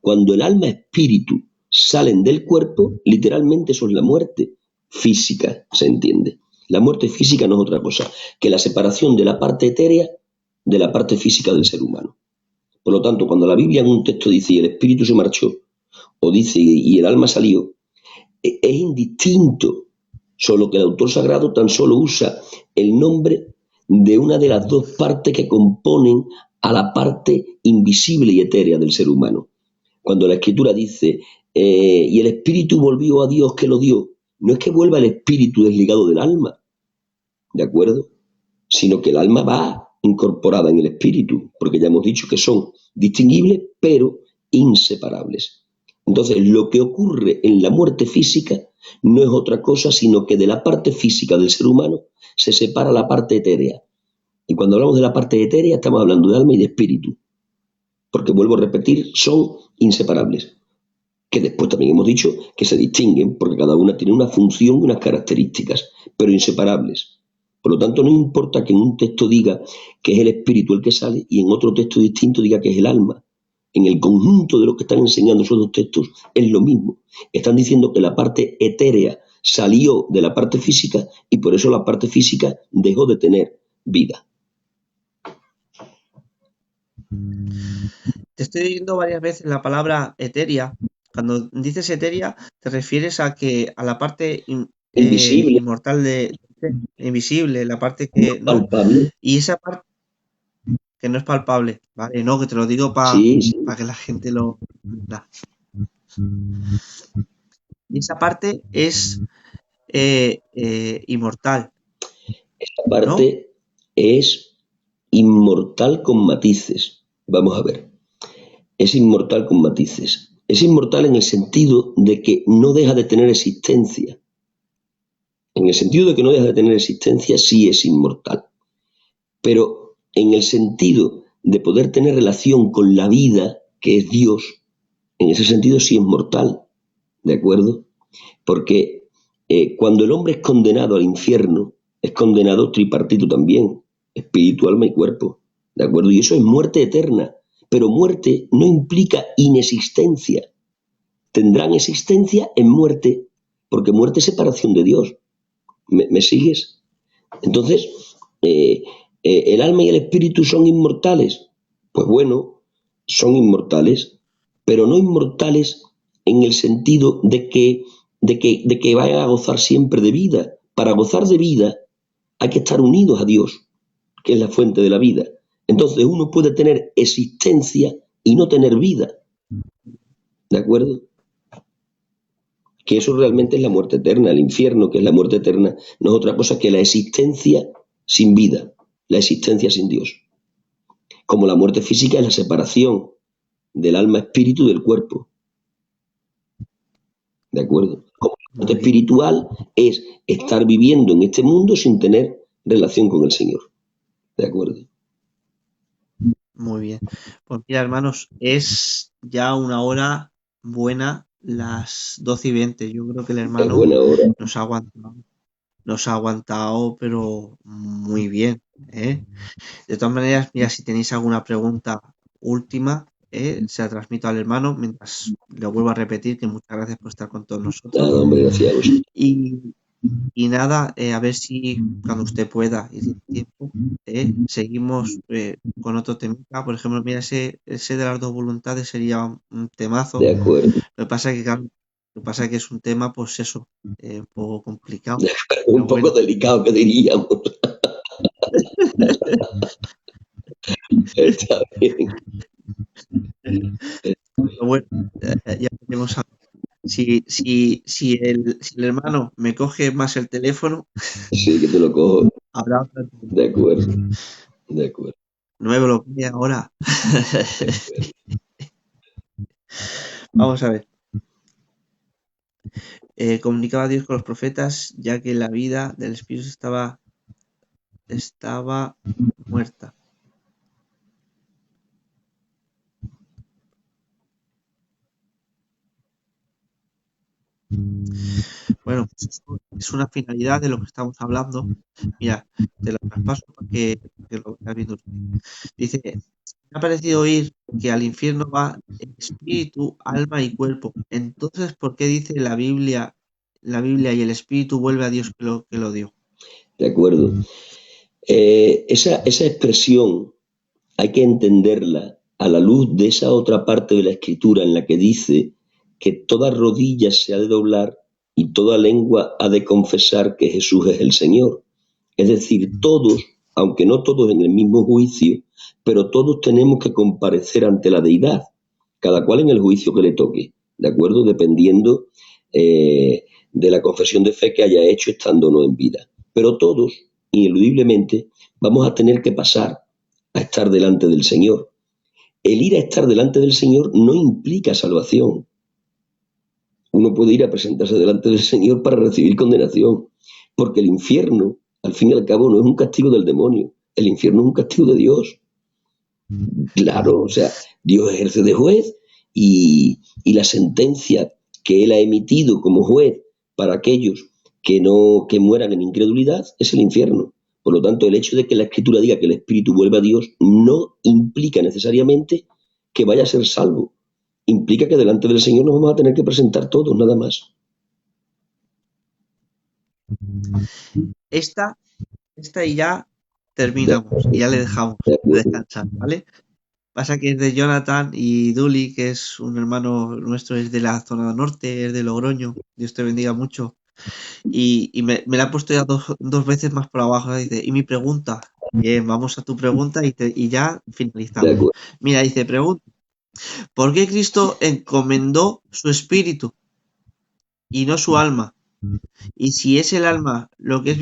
Cuando el alma y espíritu salen del cuerpo, literalmente eso es la muerte física, ¿se entiende? La muerte física no es otra cosa que la separación de la parte etérea de la parte física del ser humano. Por lo tanto, cuando la Biblia en un texto dice y el espíritu se marchó, o dice y el alma salió, es indistinto, solo que el autor sagrado tan solo usa el nombre de una de las dos partes que componen a la parte invisible y etérea del ser humano. Cuando la Escritura dice y el espíritu volvió a Dios que lo dio, no es que vuelva el espíritu desligado del alma, ¿de acuerdo? Sino que el alma va incorporada en el espíritu, porque ya hemos dicho que son distinguibles pero inseparables. Entonces, lo que ocurre en la muerte física no es otra cosa sino que de la parte física del ser humano se separa la parte etérea. Y cuando hablamos de la parte etérea estamos hablando de alma y de espíritu. Porque, vuelvo a repetir, son inseparables. Que después también hemos dicho que se distinguen porque cada una tiene una función y unas características, pero inseparables. Por lo tanto, no importa que en un texto diga que es el espíritu el que sale y en otro texto distinto diga que es el alma. En el conjunto de lo que están enseñando esos dos textos es lo mismo. Están diciendo que la parte etérea salió de la parte física y por eso la parte física dejó de tener vida. Te estoy diciendo varias veces la palabra etérea. Cuando dices etérea, te refieres a la parte Invisible, inmortal invisible, la parte que no, palpable. y esa parte que no es palpable, ¿vale? No, que te lo digo para Sí. que la gente lo entienda. Y esa parte es inmortal, Esta ¿no? parte es inmortal con matices. Vamos a ver. Es inmortal con matices. Es inmortal en el sentido de que no deja de tener existencia. En el sentido de que no deja de tener existencia, sí es inmortal. Pero en el sentido de poder tener relación con la vida, que es Dios, en ese sentido sí es mortal. ¿De acuerdo? Porque cuando el hombre es condenado al infierno, es condenado tripartito también, espíritu, alma y cuerpo. ¿De acuerdo? Y eso es muerte eterna. Pero muerte no implica inexistencia. Tendrán existencia en muerte, porque muerte es separación de Dios. ¿Me sigues? Entonces, ¿el alma y el espíritu son inmortales? Pues bueno, son inmortales, pero no inmortales en el sentido de que vayan a gozar siempre de vida. Para gozar de vida hay que estar unidos a Dios, que es la fuente de la vida. Entonces uno puede tener existencia y no tener vida. ¿De acuerdo? Que eso realmente es la muerte eterna. El infierno, que es la muerte eterna, no es otra cosa que la existencia sin vida, la existencia sin Dios. Como la muerte física es la separación del alma espíritu del cuerpo. ¿De acuerdo? Como la muerte espiritual es estar viviendo en este mundo sin tener relación con el Señor. ¿De acuerdo? Muy bien. Pues mira, hermanos, es ya una hora buena, las 12:20. Yo creo que el Es hermano buena hora. nos ha aguantado, pero muy bien, ¿eh? De todas maneras, mira, si tenéis alguna pregunta última, se la transmito al hermano, mientras le vuelvo a repetir que muchas gracias por estar con todos nosotros. Nada, hombre, gracias a vosotros. Y nada, a ver si cuando usted pueda y tiene tiempo, seguimos con otro tema. Por ejemplo, mira, ese de las dos voluntades sería un temazo. De acuerdo. Lo que pasa es que, claro, lo que pasa es que es un tema, pues eso, un poco complicado. Un poco delicado, que diríamos. Está bien. Pero bueno, ya veremos. Si el hermano me coge más el teléfono, Sí, que te lo cojo. habrá otra. De acuerdo. De acuerdo. No me bloquee ahora. Vamos a ver. Comunicaba Dios con los profetas, ya que la vida del espíritu estaba muerta. Bueno, es una finalidad de lo que estamos hablando. Mira, te lo traspaso para que lo veas viendo. Dice, me ha parecido oír que al infierno va espíritu, alma y cuerpo. Entonces, ¿por qué dice la Biblia y el espíritu vuelve a Dios que lo dio? De acuerdo. Esa expresión hay que entenderla a la luz de esa otra parte de la escritura en la que dice que toda rodilla se ha de doblar y toda lengua ha de confesar que Jesús es el Señor. Es decir, todos, aunque no todos en el mismo juicio, pero todos tenemos que comparecer ante la deidad, cada cual en el juicio que le toque, ¿de acuerdo? Dependiendo de la confesión de fe que haya hecho estando o no en vida. Pero todos, ineludiblemente, vamos a tener que pasar a estar delante del Señor. El ir a estar delante del Señor no implica salvación. uno puede ir a presentarse delante del Señor para recibir condenación, porque el infierno, al fin y al cabo, no es un castigo del demonio, el infierno es un castigo de Dios. Claro, o sea, Dios ejerce de juez y la sentencia que Él ha emitido como juez para aquellos que mueran en incredulidad es el infierno. Por lo tanto, el hecho de que la Escritura diga que el Espíritu vuelve a Dios no implica necesariamente que vaya a ser salvo. Implica que delante del Señor nos vamos a tener que presentar todos, nada más. Esta y ya terminamos y ya le dejamos De acuerdo. descansar, ¿vale? Pasa que es de Jonathan y Duli, que es un hermano nuestro, es de la zona norte, es de Logroño. Dios te bendiga mucho. Y me la ha puesto ya dos veces más por abajo. Dice, y mi pregunta, bien, vamos a tu pregunta y ya De finalizamos. acuerdo. Mira, dice, pregunta, ¿por qué Cristo encomendó su espíritu y no su alma? Y si es el alma lo que es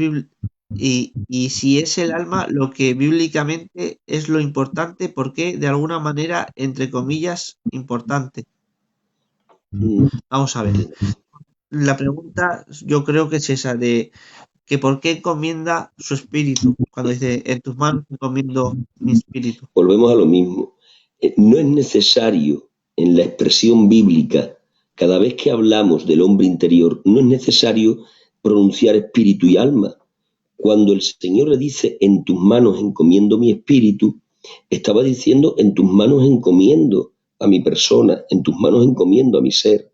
y si es el alma lo que bíblicamente es lo importante, ¿por qué de alguna manera, entre comillas, importante? Mm, Vamos a ver. La pregunta yo creo que es esa de que por qué encomienda su espíritu, cuando dice en tus manos encomiendo mi espíritu. Volvemos a lo mismo. No es necesario en la expresión bíblica, cada vez que hablamos del hombre interior, no es necesario pronunciar espíritu y alma. Cuando el Señor le dice en tus manos encomiendo mi espíritu, estaba diciendo en tus manos encomiendo a mi persona, en tus manos encomiendo a mi ser,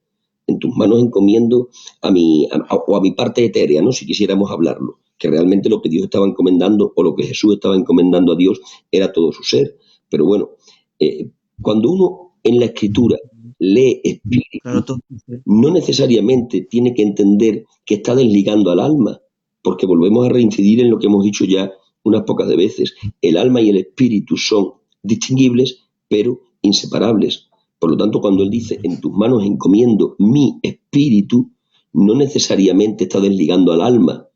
en tus manos encomiendo o a mi parte etérea, ¿no? Si quisiéramos hablarlo, que realmente lo que Dios estaba encomendando o lo que Jesús estaba encomendando a Dios era todo su ser. Pero bueno, cuando uno en la Escritura lee espíritu, Claro, no necesariamente tiene que entender que está desligando al alma, porque volvemos a reincidir en lo que hemos dicho ya unas pocas de veces. El alma y el espíritu son distinguibles, pero inseparables. Por lo tanto, cuando él dice, en tus manos encomiendo mi espíritu, no necesariamente está desligando al alma.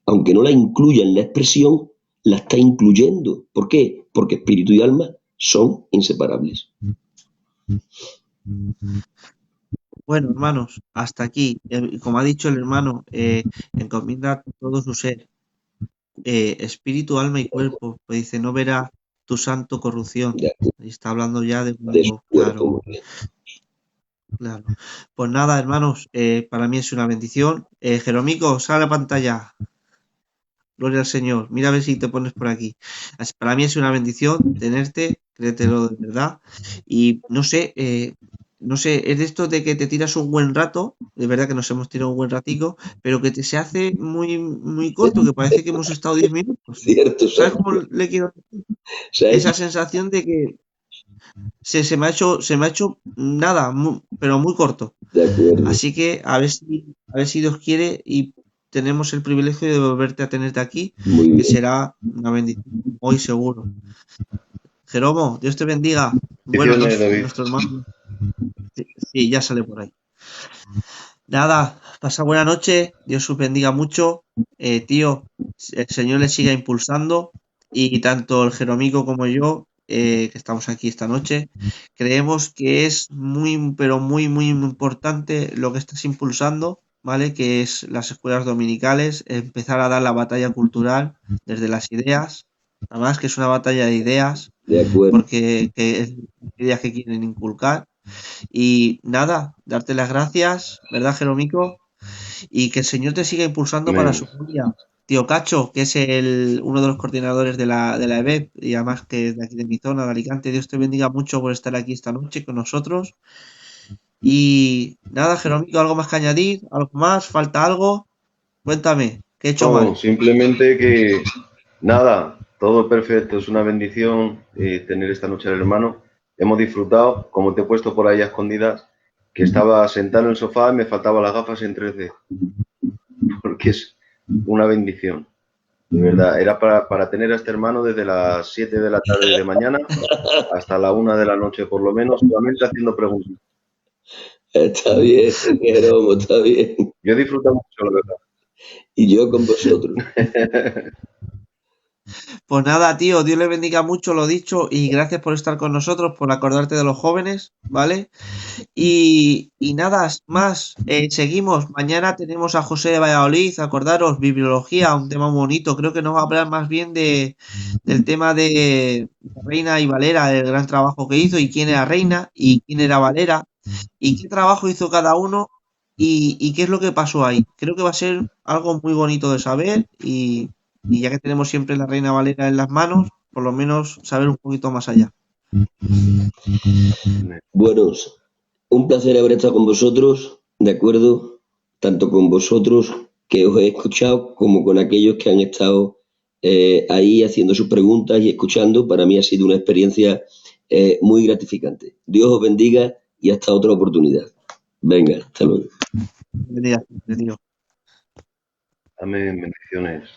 Aunque no la incluya en la expresión, la está incluyendo. ¿Por qué? Porque espíritu y alma son inseparables. Bueno, hermanos, hasta aquí. Como ha dicho el hermano, encomienda todo su ser, espíritu, alma y cuerpo. Pues dice, no verá tu santo corrupción. Y está hablando ya de De su cuando, cuerpo, claro, muy bien. claro. Pues nada, hermanos, para mí es una bendición. Jeromico, sale a la pantalla. Gloria al Señor. Mira a ver si te pones por aquí. Para mí es una bendición tenerte, créetelo de verdad. Y no sé, es de esto de que te tiras un buen rato, de verdad que nos hemos tirado un buen ratico, pero que se hace muy, muy corto, que parece que hemos estado 10 minutos. Cierto, ¿Sabes cómo le quiero decir? se ha hecho Esa sensación de que se me ha hecho nada, pero muy corto. de acuerdo. Así que a ver si Dios quiere y tenemos el privilegio de volverte a tenerte aquí, Muy que bien. será una bendición hoy seguro. Jeromo, Dios te bendiga. Bueno, Bendiciones, David. nuestro hermano. Sí, ya sale por ahí. Nada, pasa buena noche. Dios os bendiga mucho. Tío, el Señor le siga impulsando y tanto el Jeromico como yo, que estamos aquí esta noche, creemos que es muy, pero muy, muy importante lo que estás impulsando, ¿vale? Que es las escuelas dominicales, empezar a dar la batalla cultural desde las ideas, además que es una batalla de ideas, De acuerdo. porque es ideas que quieren inculcar. Y nada, darte las gracias, ¿verdad, Jeromico? Y que el Señor te siga impulsando para Amén. su familia. Tío Cacho, que es uno de los coordinadores de la EBEP y además que es de aquí de mi zona, de Alicante, Dios te bendiga mucho por estar aquí esta noche con nosotros. Y nada, Jeromico, ¿algo más que añadir? ¿Algo más? ¿Falta algo? Cuéntame, ¿qué he hecho No, mal? simplemente que nada, todo perfecto, es una bendición tener esta noche al hermano. Hemos disfrutado, como te he puesto por ahí a escondidas, que estaba sentado en el sofá y me faltaban las gafas en 3D, porque es una bendición. De verdad, era para tener a este hermano desde las 7 de la tarde de mañana hasta la 1 de la noche, por lo menos, solamente haciendo preguntas. Está bien, Jeromo, está bien. Yo he disfrutado mucho, la verdad. Y yo con vosotros. Pues nada, tío, Dios le bendiga mucho lo dicho y gracias por estar con nosotros, por acordarte de los jóvenes, ¿vale? Y nada más, seguimos. Mañana tenemos a José de Valladolid, acordaros, bibliología, un tema muy bonito. Creo que nos va a hablar más bien del tema de Reina y Valera, el gran trabajo que hizo y quién era Reina y quién era Valera y qué trabajo hizo cada uno y qué es lo que pasó ahí. Creo que va a ser algo muy bonito de saber y ya que tenemos siempre la Reina Valera en las manos, por lo menos saber un poquito más allá. Bueno, un placer haber estado con vosotros, ¿de acuerdo? Tanto con vosotros que os he escuchado como con aquellos que han estado ahí haciendo sus preguntas y escuchando. Para mí ha sido una experiencia muy gratificante. Dios os bendiga y hasta otra oportunidad. Venga, hasta luego. Bendiga, tío. Amén, bendiciones.